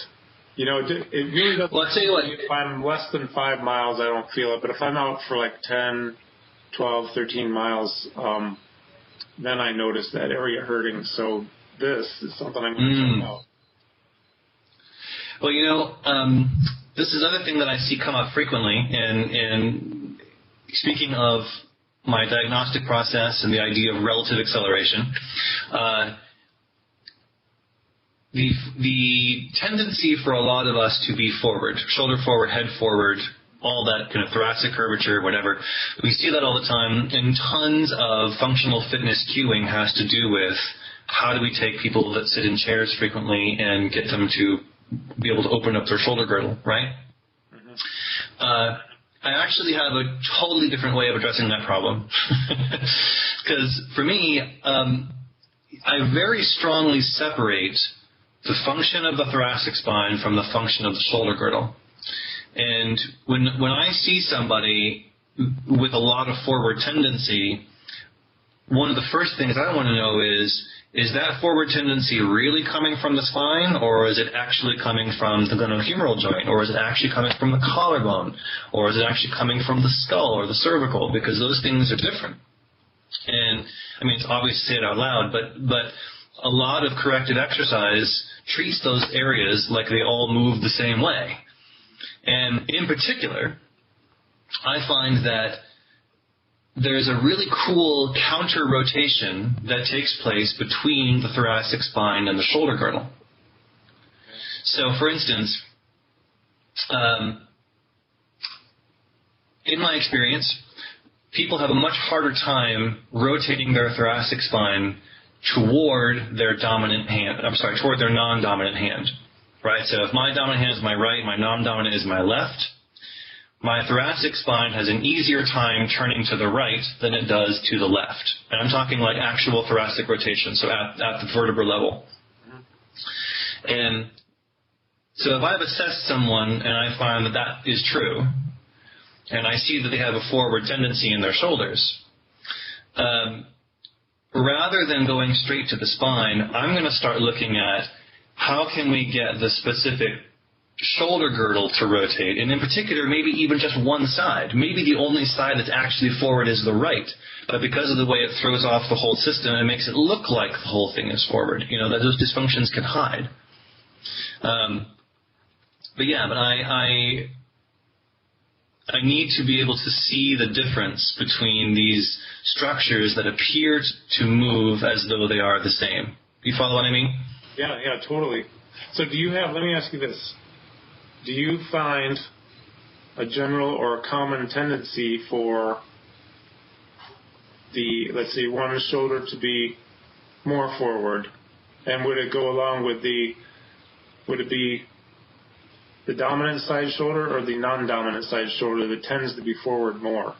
Speaker 1: It really doesn't.
Speaker 2: Well, I'll tell you what.
Speaker 1: If I'm less than 5 miles, I don't feel it. But if I'm out for like 10, 12, 13 miles, then I notice that area hurting. So this is something I'm going to check out.
Speaker 2: Well, this is another thing that I see come up frequently, and speaking of my diagnostic process and the idea of relative acceleration, the tendency for a lot of us to be forward, shoulder forward, head forward, all that kind of thoracic curvature, whatever, we see that all the time, and tons of functional fitness cueing has to do with how do we take people that sit in chairs frequently and get them to be able to open up their shoulder girdle, right? I actually have a totally different way of addressing that problem. Because for me, I very strongly separate the function of the thoracic spine from the function of the shoulder girdle. And when I see somebody with a lot of forward tendency, one of the first things I want to know is that forward tendency really coming from the spine, or is it actually coming from the glenohumeral joint, or is it actually coming from the collarbone, or is it actually coming from the skull or the cervical? Because those things are different. And, it's obvious to say it out loud, but a lot of corrective exercise treats those areas like they all move the same way. And in particular, I find that there's a really cool counter-rotation that takes place between the thoracic spine and the shoulder girdle. So, for instance, in my experience, people have a much harder time rotating their thoracic spine toward their toward their non-dominant hand. Right? So if my dominant hand is my right, my non-dominant is my left, my thoracic spine has an easier time turning to the right than it does to the left. And I'm talking like actual thoracic rotation, so at the vertebral level. And so if I've assessed someone and I find that is true, and I see that they have a forward tendency in their shoulders, rather than going straight to the spine, I'm going to start looking at how can we get the specific shoulder girdle to rotate, and in particular, maybe even just one side. Maybe the only side that's actually forward is the right, but because of the way it throws off the whole system, it makes it look like the whole thing is forward. That those dysfunctions can hide. I need to be able to see the difference between these structures that appear to move as though they are the same. You follow what I mean?
Speaker 1: Yeah, totally. So let me ask you this. Do you find a general or a common tendency for let's say, one shoulder to be more forward? And would it go along with would it be the dominant side shoulder or the non-dominant side shoulder that tends to be forward more?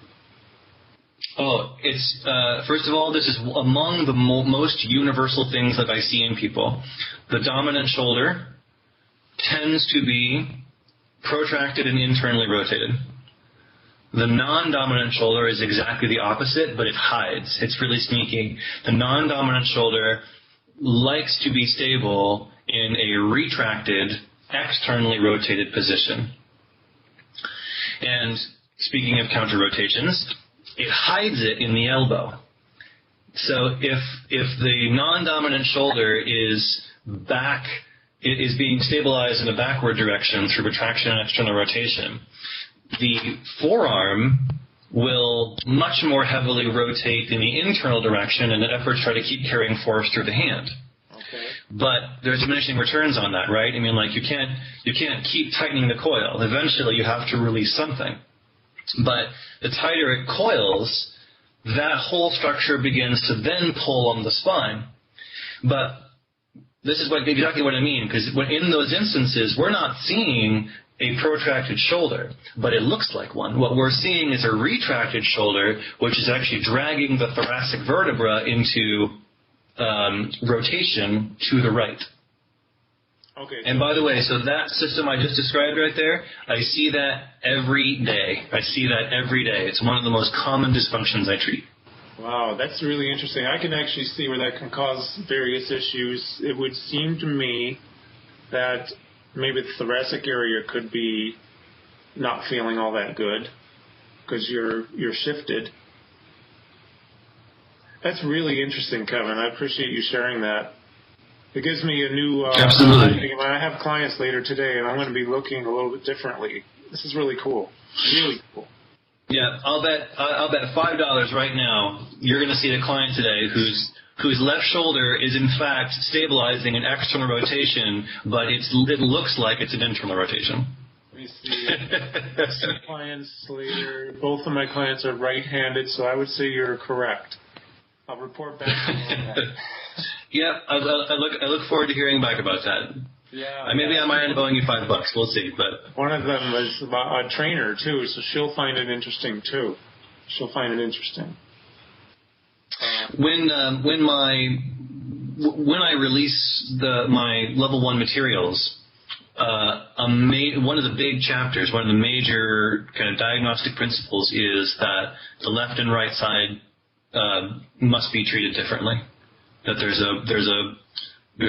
Speaker 2: Oh, it's first of all, this is among the most universal things that I see in people. The dominant shoulder tends to be protracted and internally rotated. The non-dominant shoulder is exactly the opposite, but it hides. It's really sneaky. The non-dominant shoulder likes to be stable in a retracted, externally rotated position. And speaking of counter-rotations, it hides it in the elbow. So if the non-dominant shoulder is being stabilized in a backward direction through retraction and external rotation, the forearm will much more heavily rotate in the internal direction in an effort to try to keep carrying force through the hand.
Speaker 1: Okay.
Speaker 2: But there's diminishing returns on that, right? I mean, like you can't keep tightening the coil. Eventually, you have to release something. But the tighter it coils, that whole structure begins to then pull on the spine. But this is exactly what I mean, because in those instances, we're not seeing a protracted shoulder, but it looks like one. What we're seeing is a retracted shoulder, which is actually dragging the thoracic vertebra into rotation to the right.
Speaker 1: Okay.
Speaker 2: And by the way, so that system I just described right there, I see that every day. It's one of the most common dysfunctions I treat.
Speaker 1: Wow, that's really interesting. I can actually see where that can cause various issues. It would seem to me that maybe the thoracic area could be not feeling all that good because you're shifted. That's really interesting, Kevin. I appreciate you sharing that. It gives me a new...
Speaker 2: Absolutely.
Speaker 1: I have clients later today, and I'm going to be looking a little bit differently. This is really cool. Really cool.
Speaker 2: Yeah, I'll bet $5 right now you're going to see a client today whose left shoulder is in fact stabilizing an external rotation, but it looks like it's an internal rotation.
Speaker 1: Let me see. Some clients later. Both of my clients are right-handed, so I would say you're correct. I'll report back to you on that.
Speaker 2: Yeah, I look forward to hearing back about that.
Speaker 1: Yeah.
Speaker 2: Maybe I might end up owing you $5. We'll see. But
Speaker 1: one of them is about a trainer too, so she'll find it interesting too.
Speaker 2: When I release my level 1 materials, one of the big chapters, one of the major kind of diagnostic principles is that the left and right side must be treated differently. That there's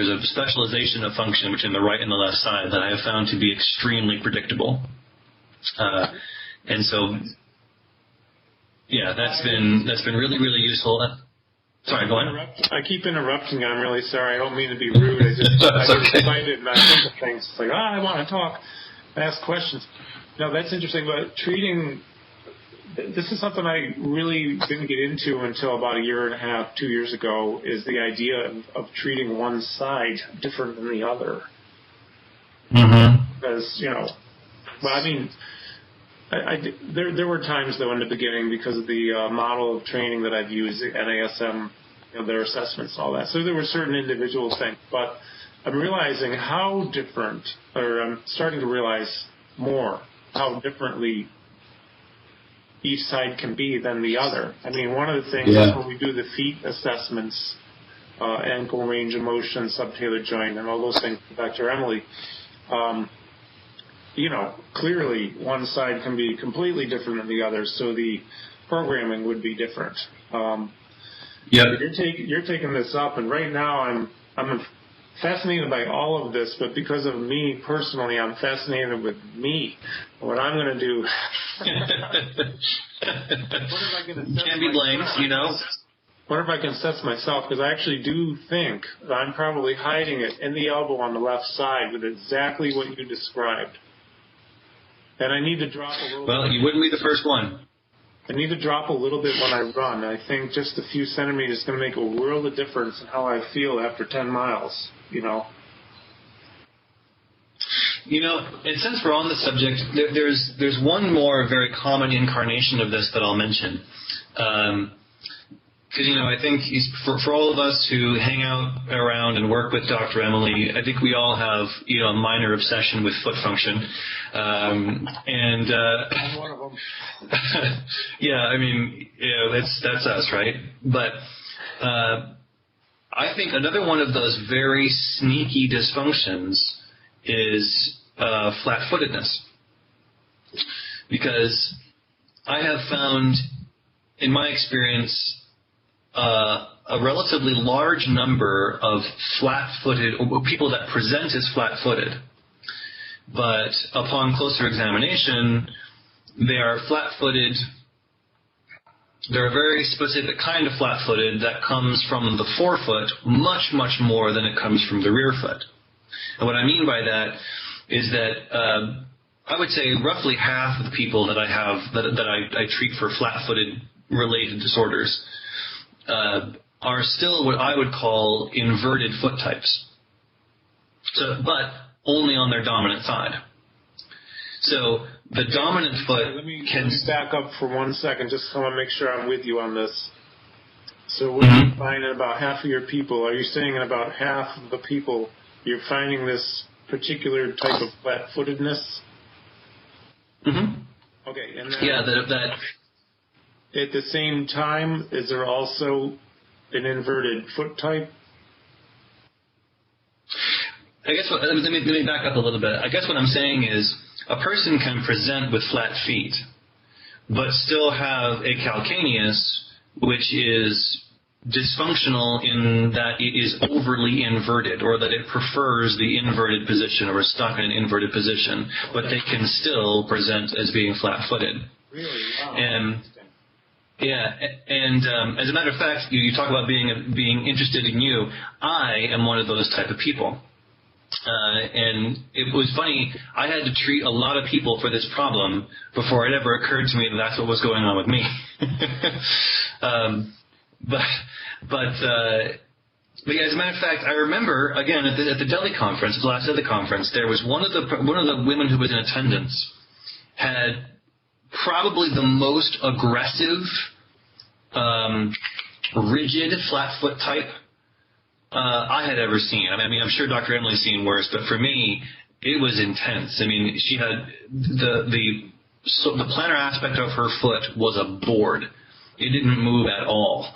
Speaker 2: a specialization of function between the right and the left side that I have found to be extremely predictable. And so, yeah, that's been really, really useful. Sorry, go on.
Speaker 1: I keep interrupting. I'm really sorry. I don't mean to be rude. I get excited and I think of things. It's like, I want to talk, ask questions. No, that's interesting. But treating, this is something I really didn't get into until about a year and a half, 2 years ago, is the idea of treating one side different than the other.
Speaker 2: Mm-hmm.
Speaker 1: Because, there were times, though, in the beginning, because of the model of training that I've used, NASM, their assessments and all that. So there were certain individual things. But I'm realizing how different, or I'm starting to realize more how differently each side can be than the other. I mean, one of the things is when we do the feet assessments, ankle range of motion, subtalar joint, and all those things, Dr. Emily, clearly one side can be completely different than the other, so the programming would be different. You're taking this up, and right now I'm fascinated by all of this, but because of me personally, I'm fascinated with me. What I'm going to do.
Speaker 2: Can't be blamed,
Speaker 1: What if I can assess myself? Because I actually do think that I'm probably hiding it in the elbow on the left side with exactly what you described. And I need to drop a little
Speaker 2: Well,
Speaker 1: bit.
Speaker 2: you wouldn't be the first one.
Speaker 1: I need to drop a little bit when I run. I think just a few centimeters is going to make a world of difference in how I feel after 10 miles, you know.
Speaker 2: You know, and since we're on the subject, there's one more very common incarnation of this that I'll mention. Because, you know, I think for all of us who hang out around and work with Dr. Emily, I think we all have, you know, a minor obsession with foot function.
Speaker 1: I'm one of them.
Speaker 2: Yeah, I mean, you know, that's us, right? But I think another one of those very sneaky dysfunctions is flat-footedness. Because I have found, in my experience, a relatively large number of flat-footed, or people that present as flat-footed, but upon closer examination, they are flat-footed. They're a very specific kind of flat-footed that comes from the forefoot much, much more than it comes from the rear foot. And what I mean by that is that I would say roughly half of the people that I have that I treat for flat-footed related disorders are still what I would call inverted foot types. So, but only on their dominant side. So the dominant foot
Speaker 1: let me back up for 1 second, just so I want to make sure I'm with you on this. So what you find in about half of your people, are you saying in about half of the people you're finding this particular type of flat-footedness?
Speaker 2: Mm-hmm.
Speaker 1: Okay. And then
Speaker 2: yeah, that
Speaker 1: at the same time, is there also an inverted foot type?
Speaker 2: I guess let me back up a little bit. I guess what I'm saying is a person can present with flat feet, but still have a calcaneus, which is dysfunctional in that it is overly inverted, or that it prefers the inverted position or is stuck in an inverted position, but they can still present as being flat-footed.
Speaker 1: Really? Wow.
Speaker 2: And yeah, and as a matter of fact, you talk about being interested in you. I am one of those type of people. And it was funny, I had to treat a lot of people for this problem before it ever occurred to me that that's what was going on with me. But yeah, as a matter of fact, I remember, again, at the Delhi conference, at the last Delhi conference, there was one of the women who was in attendance had probably the most aggressive, rigid flat foot type I had ever seen. I mean, I'm sure Dr. Emily's seen worse, but for me, it was intense. I mean, she had the plantar aspect of her foot was a board. It didn't move at all.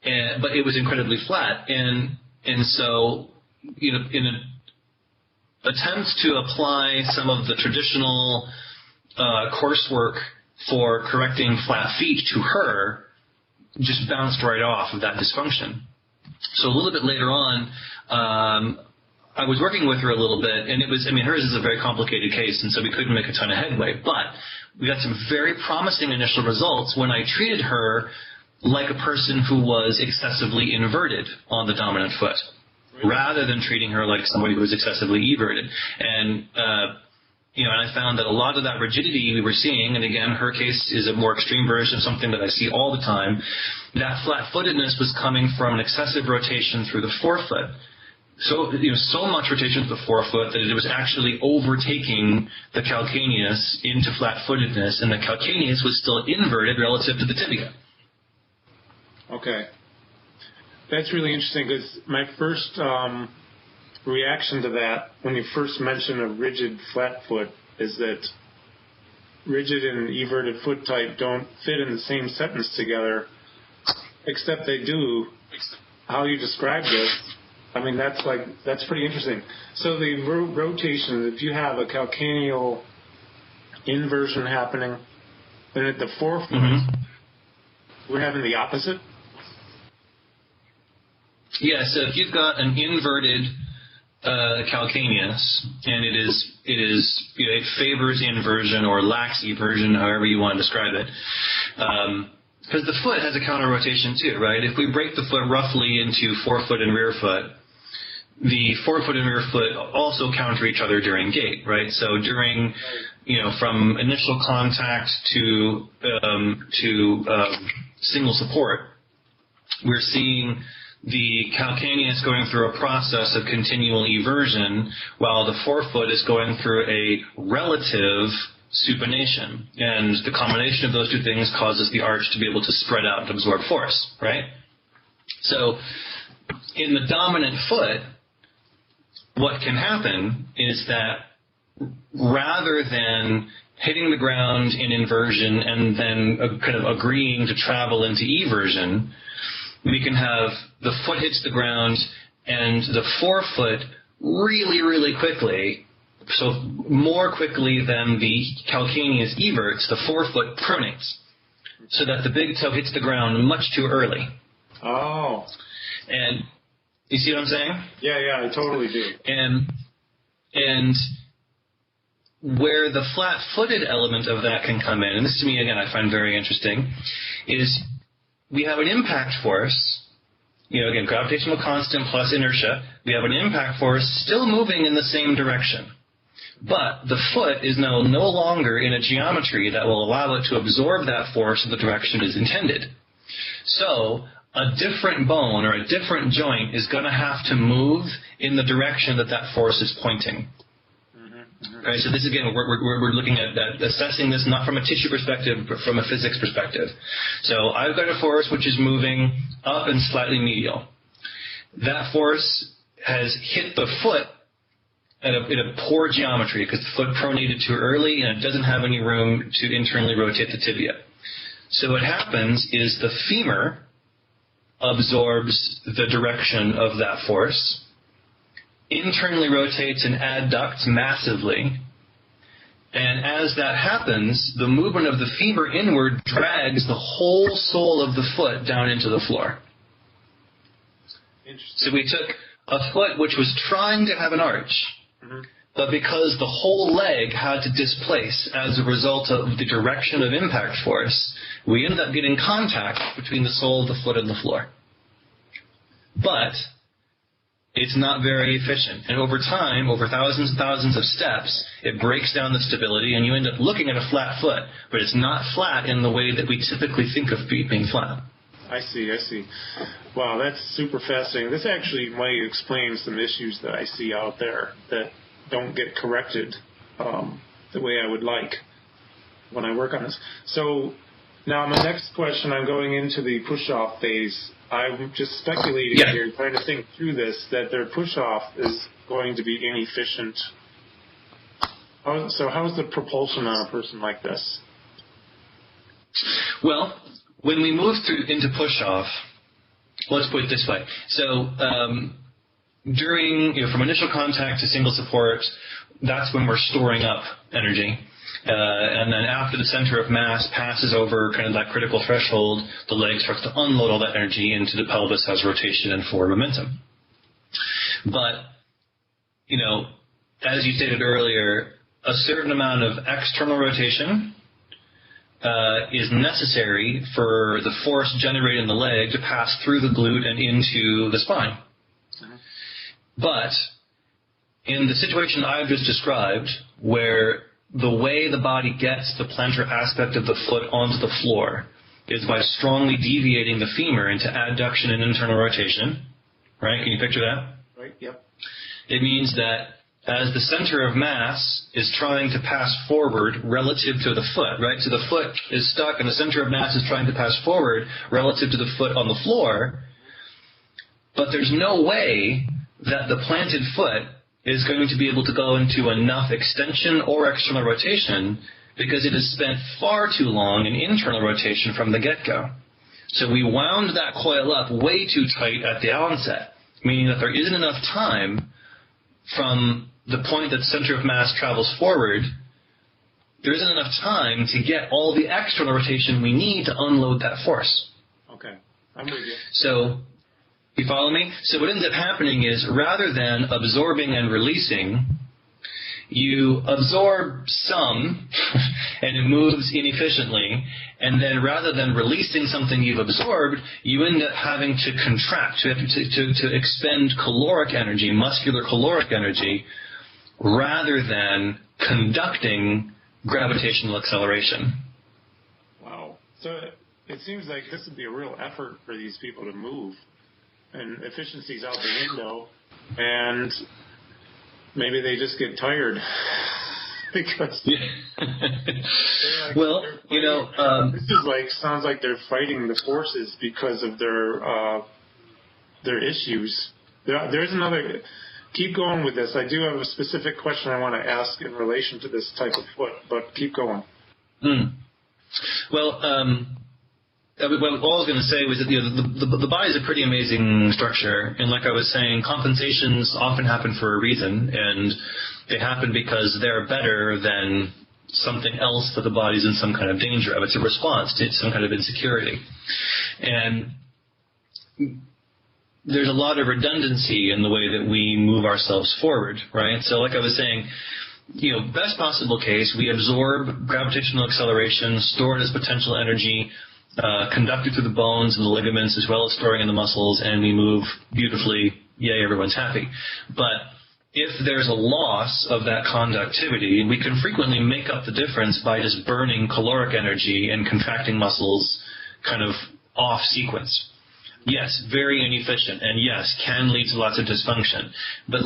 Speaker 2: But it was incredibly flat. And so, you know, in an attempt to apply some of the traditional coursework for correcting flat feet to her, just bounced right off of that dysfunction. So a little bit later on, I was working with her a little bit, and hers is a very complicated case, and so we couldn't make a ton of headway. But we got some very promising initial results when I treated her like a person who was excessively inverted on the dominant foot, rather than treating her like somebody who was excessively everted. And you know, and I found that a lot of that rigidity we were seeing, and again, her case is a more extreme version of something that I see all the time, that flat-footedness was coming from an excessive rotation through the forefoot. So, you know, so much rotation through the forefoot that it was actually overtaking the calcaneus into flat-footedness, and the calcaneus was still inverted relative to the tibia.
Speaker 1: Okay. That's really interesting, because my first reaction to that, when you first mentioned a rigid flat foot, is that rigid and everted foot type don't fit in the same sentence together, except they do. How you described it, I mean, that's pretty interesting. So the rotation, if you have a calcaneal inversion happening, then at the forefoot, we're having the opposite? Yeah,
Speaker 2: so if you've got an inverted calcaneus, and it is you know, it favors inversion or lacks eversion, however you want to describe it, because the foot has a counter rotation too, right? If we break the foot roughly into forefoot and rear foot, the forefoot and rear foot also counter each other during gait, right? So during, from initial contact to single support, we're seeing the calcaneus going through a process of continual eversion, while the forefoot is going through a relative supination. And the combination of those two things causes the arch to be able to spread out and absorb force, right? So in the dominant foot, what can happen is that rather than hitting the ground in inversion and then kind of agreeing to travel into eversion, we can have the foot hits the ground and the forefoot really, really quickly, so more quickly than the calcaneus everts, the forefoot pronates, so that the big toe hits the ground much too early.
Speaker 1: Oh.
Speaker 2: And you see what I'm saying?
Speaker 1: Yeah, I totally do.
Speaker 2: And where the flat-footed element of that can come in, and this to me, again, I find very interesting, is we have an impact force, again, gravitational constant plus inertia. We have an impact force still moving in the same direction. But the foot is now no longer in a geometry that will allow it to absorb that force in the direction it is intended. So a different bone or a different joint is going to have to move in the direction that that force is pointing. Right, so this again, we're looking at that, assessing this not from a tissue perspective, but from a physics perspective. So I've got a force which is moving up and slightly medial. That force has hit the foot in a poor geometry because the foot pronated too early and it doesn't have any room to internally rotate the tibia. So what happens is the femur absorbs the direction of that force, internally rotates and adducts massively, and as that happens, the movement of the femur inward drags the whole sole of the foot down into the floor. So we took a foot which was trying to have an arch, but because the whole leg had to displace as a result of the direction of impact force, we ended up getting contact between the sole of the foot and the floor. But it's not very efficient. And over time, over thousands and thousands of steps, it breaks down the stability, and you end up looking at a flat foot, but it's not flat in the way that we typically think of being flat.
Speaker 1: I see. Wow, that's super fascinating. This actually might explain some issues that I see out there that don't get corrected the way I would like when I work on this. So now my next question, I'm going into the push-off phase. I'm just speculating here, trying to think through this, that their push-off is going to be inefficient. So how is the propulsion on a person like this?
Speaker 2: Well, when we move into push-off, let's put it this way. So during, from initial contact to single support, that's when we're storing up energy. And then after the center of mass passes over kind of that critical threshold, the leg starts to unload all that energy into the pelvis as rotation and forward momentum. But, as you stated earlier, a certain amount of external rotation is necessary for the force generated in the leg to pass through the glute and into the spine. But in the situation I've just described, where the way the body gets the plantar aspect of the foot onto the floor is by strongly deviating the femur into adduction and internal rotation. Right? Can you picture that?
Speaker 1: Right, yep.
Speaker 2: It means that as the center of mass is trying to pass forward relative to the foot, right? So the foot is stuck and the center of mass is trying to pass forward relative to the foot on the floor, but there's no way that the planted foot is going to be able to go into enough extension or external rotation because it has spent far too long in internal rotation from the get-go. So we wound that coil up way too tight at the onset, meaning that there isn't enough time from the point that center of mass travels forward, there isn't enough time to get all the external rotation we need to unload that force.
Speaker 1: Okay, I'm with you.
Speaker 2: So, you follow me? So what ends up happening is, rather than absorbing and releasing, you absorb some and it moves inefficiently, and then rather than releasing something you've absorbed, you end up having to contract, to expend caloric energy, muscular caloric energy, rather than conducting gravitational acceleration.
Speaker 1: Wow. So it seems like this would be a real effort for these people to move, and efficiency's out the window, and maybe they just get tired because
Speaker 2: well, you know,
Speaker 1: this is like sounds like they're fighting the forces because of their issues. There's another. Keep going with this. I do have a specific question I want to ask in relation to this type of foot, but keep going.
Speaker 2: Well, what I was going to say was that the body is a pretty amazing structure, and like I was saying, compensations often happen for a reason, and they happen because they're better than something else that the body's in some kind of danger of. It's a response to some kind of insecurity. And there's a lot of redundancy in the way that we move ourselves forward, right? So like I was saying, best possible case, we absorb gravitational acceleration, store it as potential energy, conducted through the bones and the ligaments as well as storing in the muscles, and we move beautifully. Yay, everyone's happy. But if there's a loss of that conductivity, we can frequently make up the difference by just burning caloric energy and contracting muscles kind of off sequence. Yes, very inefficient, and yes, can lead to lots of dysfunction. But,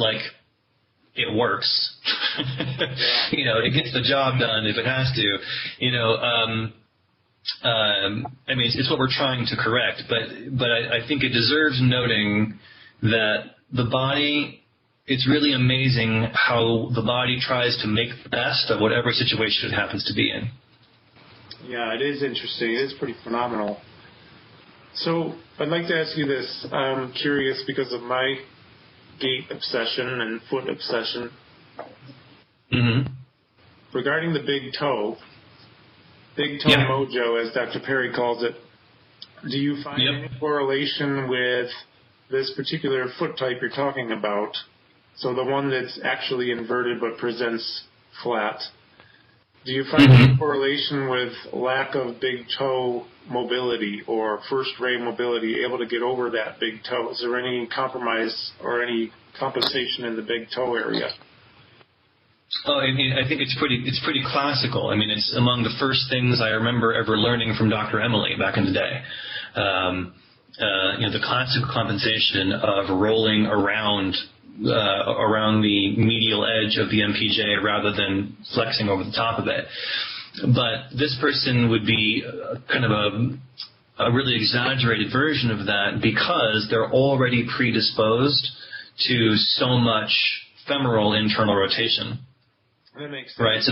Speaker 2: it works. It gets the job done if it has to. It's what we're trying to correct, but I think it deserves noting that the body, it's really amazing how the body tries to make the best of whatever situation it happens to be in.
Speaker 1: Yeah, it is interesting. It is pretty phenomenal. So I'd like to ask you this. I'm curious because of my gait obsession and foot obsession.
Speaker 2: Mm-hmm.
Speaker 1: Regarding the big toe mojo, as Dr. Perry calls it, do you find any correlation with this particular foot type you're talking about? So the one that's actually inverted but presents flat. Do you find any correlation with lack of big toe mobility or first ray mobility, able to get over that big toe? Is there any compromise or any compensation in the big toe area?
Speaker 2: Oh, I think it's pretty classical. It's among the first things I remember ever learning from Dr. Emily back in the day. The classical compensation of rolling around the medial edge of the MPJ rather than flexing over the top of it. But this person would be kind of a really exaggerated version of that because they're already predisposed to so much femoral internal rotation.
Speaker 1: That makes sense.
Speaker 2: Right. So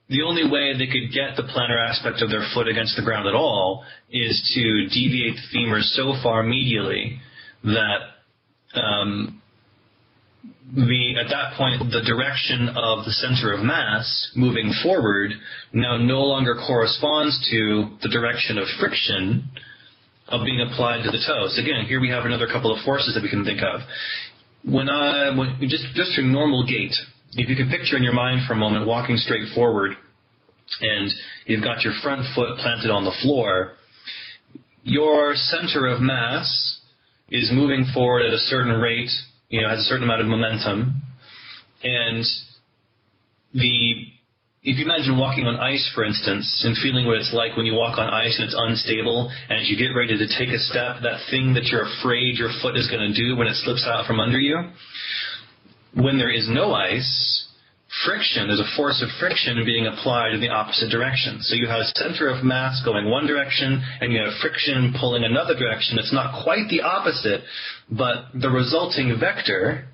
Speaker 2: the only way they could get the plantar aspect of their foot against the ground at all is to deviate the femur so far medially that at that point, the direction of the center of mass moving forward now no longer corresponds to the direction of friction of being applied to the toe. So again, here we have another couple of forces that we can think of. Just through normal gait, if you can picture in your mind for a moment walking straight forward and you've got your front foot planted on the floor, your center of mass is moving forward at a certain rate, has a certain amount of momentum. And if you imagine walking on ice, for instance, and feeling what it's like when you walk on ice and it's unstable, and as you get ready to take a step, that thing that you're afraid your foot is going to do when it slips out from under you, when there is no ice, there's a force of friction being applied in the opposite direction. So you have a center of mass going one direction, and you have friction pulling another direction. It's not quite the opposite, but the resulting vector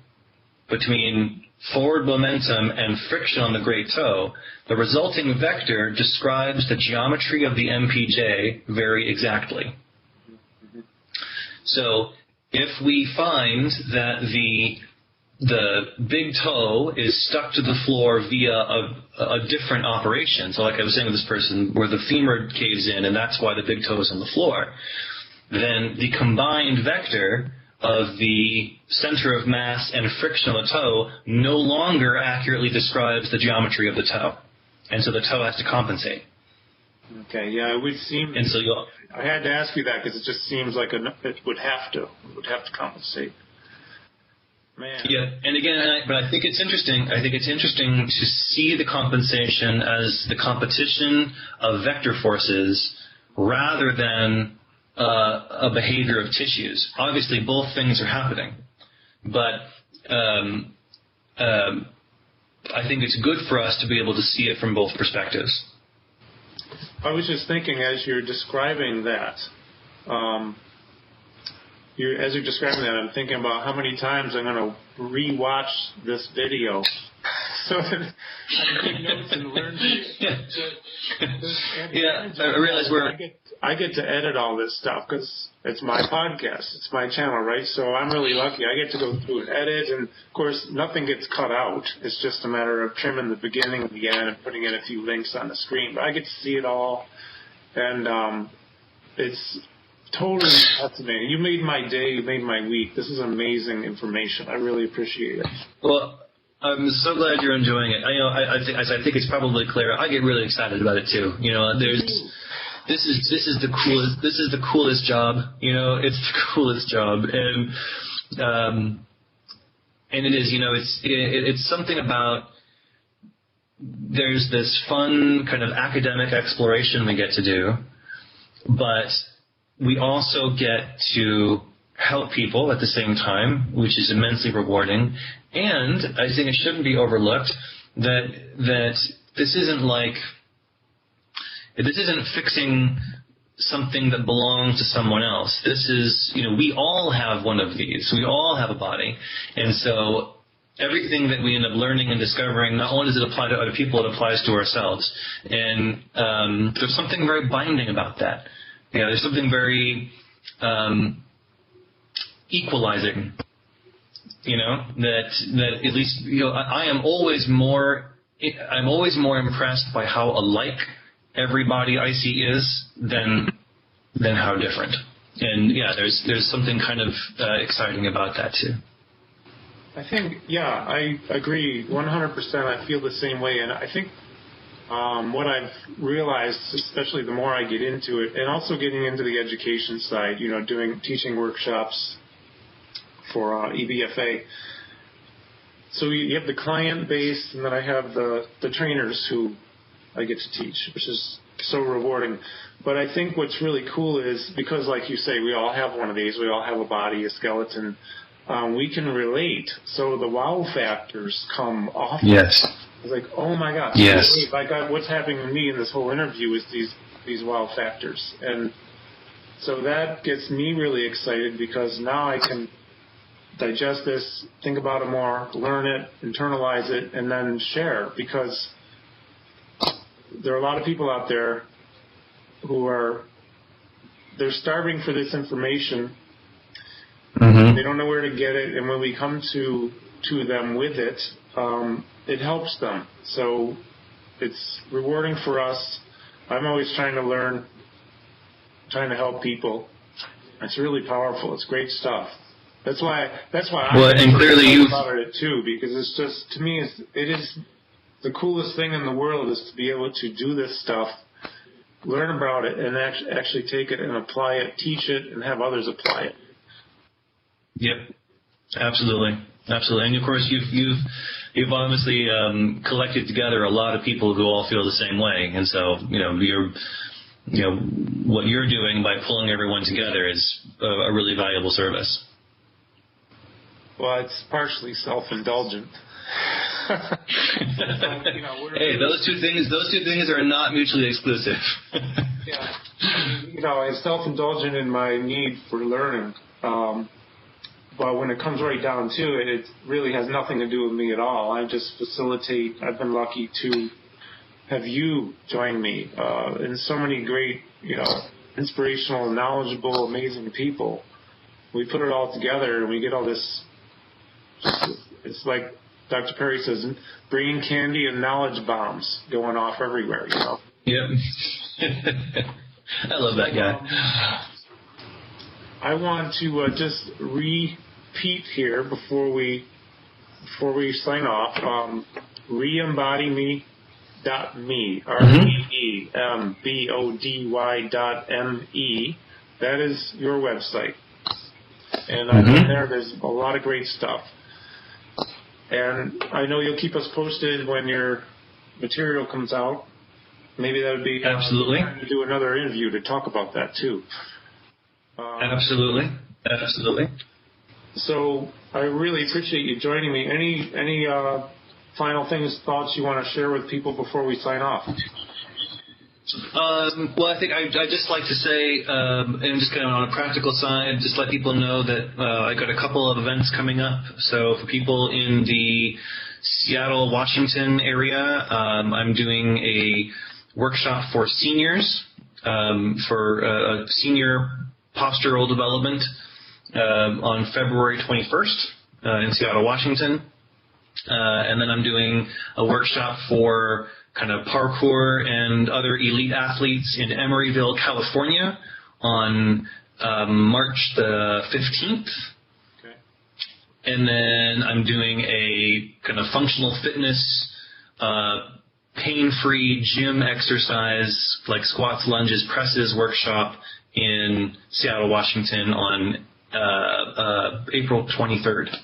Speaker 2: between forward momentum and friction on the great toe, the resulting vector describes the geometry of the MPJ very exactly. So if we find that the big toe is stuck to the floor via a different operation, so like I was saying with this person, where the femur caves in and that's why the big toe is on the floor, then the combined vector of the center of mass and friction of the toe no longer accurately describes the geometry of the toe. And so the toe has to compensate.
Speaker 1: Okay, yeah, it would seem.
Speaker 2: And so
Speaker 1: I had to ask you that because it just seems like it would have to compensate. Man.
Speaker 2: Yeah, and again, but I think it's interesting. I think it's interesting to see the compensation as the competition of vector forces rather than a behavior of tissues. Obviously, both things are happening, but I think it's good for us to be able to see it from both perspectives.
Speaker 1: I was just thinking as you're describing that, I'm thinking about how many times I'm going to re-watch this video so that I can take notes and learn.
Speaker 2: I realize
Speaker 1: I get to edit all this stuff because it's my podcast, it's my channel, right? So I'm really lucky. I get to go through and edit, and of course, nothing gets cut out. It's just a matter of trimming the beginning and the end and putting in a few links on the screen. But I get to see it all, and it's totally fascinating. You made my day, you made my week. This is amazing information. I really appreciate it.
Speaker 2: Well, I'm so glad you're enjoying it. I think it's probably clear. I get really excited about it too. This is the coolest job. It's the coolest job, and it is. It's something about. There's this fun kind of academic exploration we get to do, but we also get to help people at the same time, which is immensely rewarding. And I think it shouldn't be overlooked that this isn't fixing something that belongs to someone else. This is, we all have one of these. We all have a body. And so everything that we end up learning and discovering, not only does it apply to other people, it applies to ourselves. And there's something very binding about that. There's something very equalizing, that at least, I'm always more impressed by how alike everybody I see is than how different. And there's something kind of exciting about that too.
Speaker 1: I think, I agree 100%. I feel the same way, and I think what I've realized, especially the more I get into it, and also getting into the education side, teaching workshops for EBFA. So you have the client base, and then I have the trainers who I get to teach, which is so rewarding. But I think what's really cool is, because like you say, we all have one of these, we all have a body, a skeleton, we can relate. So the wow factors come off.
Speaker 2: Yes.
Speaker 1: It's like, oh my God.
Speaker 2: Yes.
Speaker 1: What's happening to me in this whole interview is these wow factors. And so that gets me really excited because now I can digest this, think about it more, learn it, internalize it, and then share. Because there are a lot of people out there who they're starving for this information.
Speaker 2: Mm-hmm.
Speaker 1: They don't know where to get it, and when we come to them with it, it helps them. So it's rewarding for us. I'm always trying to learn, trying to help people. It's really powerful. It's great stuff. That's why
Speaker 2: and clearly you
Speaker 1: about it too, because it's just, to me, it is the coolest thing in the world is to be able to do this stuff, learn about it, and actually take it and apply it, teach it, and have others apply it. Yep,
Speaker 2: absolutely. And of course, you've obviously collected together a lot of people who all feel the same way, and so what you're doing by pulling everyone together is a really valuable service.
Speaker 1: Well, it's partially self-indulgent.
Speaker 2: Hey, those two things are not mutually exclusive.
Speaker 1: Yeah, I'm self-indulgent in my need for learning. But when it comes right down to it, it really has nothing to do with me at all. I just facilitate. I've been lucky to have you join me, and so many great, inspirational, knowledgeable, amazing people. We put it all together, and we get all this. It's like Dr. Perry says, brain candy and knowledge bombs going off everywhere.
Speaker 2: Yep. I love that guy.
Speaker 1: I want to just repeat here before we sign off. Reembody.me, REEMBODY.ME. That is your website. And I've been there. There's a lot of great stuff. And I know you'll keep us posted when your material comes out. Maybe that would be
Speaker 2: absolutely
Speaker 1: time to do another interview to talk about that too.
Speaker 2: Absolutely. So
Speaker 1: I really appreciate you joining me. Any final thoughts you want to share with people before we sign off?
Speaker 2: Well, I think I'd just like to say, and just kind of on a practical side, just let people know that I got a couple of events coming up. So for people in the Seattle, Washington area, I'm doing a workshop for seniors for senior postural development on February 21st in Seattle, Washington. And then I'm doing a workshop for kind of parkour and other elite athletes in Emeryville, California on March the 15th.
Speaker 1: Okay.
Speaker 2: And then I'm doing a kind of functional fitness, pain-free gym exercise like squats, lunges, presses workshop in Seattle, Washington on April 23rd.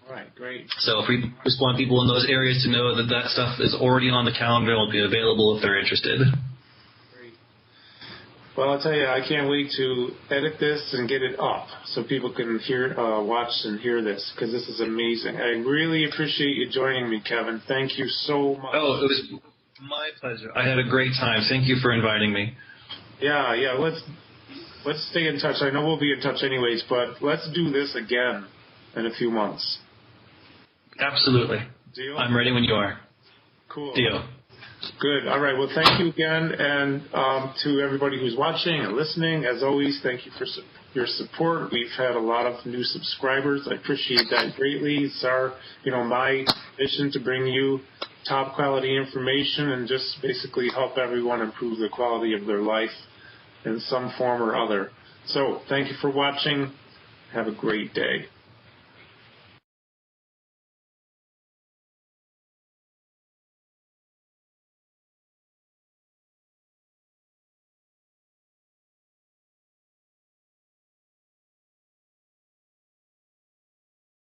Speaker 1: All right, great.
Speaker 2: So if we just want people in those areas to know that that stuff is already on the calendar and will be available if they're interested.
Speaker 1: Great. Well, I'll tell you, I can't wait to edit this and get it up so people can watch and hear this, because this is amazing. I really appreciate you joining me, Kevin. Thank you so much.
Speaker 2: Oh, it was my pleasure. I had a great time. Thank you for inviting me.
Speaker 1: Yeah. Let's stay in touch. I know we'll be in touch anyways, but let's do this again in a few months.
Speaker 2: Absolutely.
Speaker 1: Deal?
Speaker 2: I'm ready when you are.
Speaker 1: Cool.
Speaker 2: Deal.
Speaker 1: Good. All right. Well, thank you again. And to everybody who's watching and listening, as always, thank you for your support. We've had a lot of new subscribers. I appreciate that greatly. It's my mission to bring you top quality information and just basically help everyone improve the quality of their life in some form or other. So thank you for watching. Have a great day.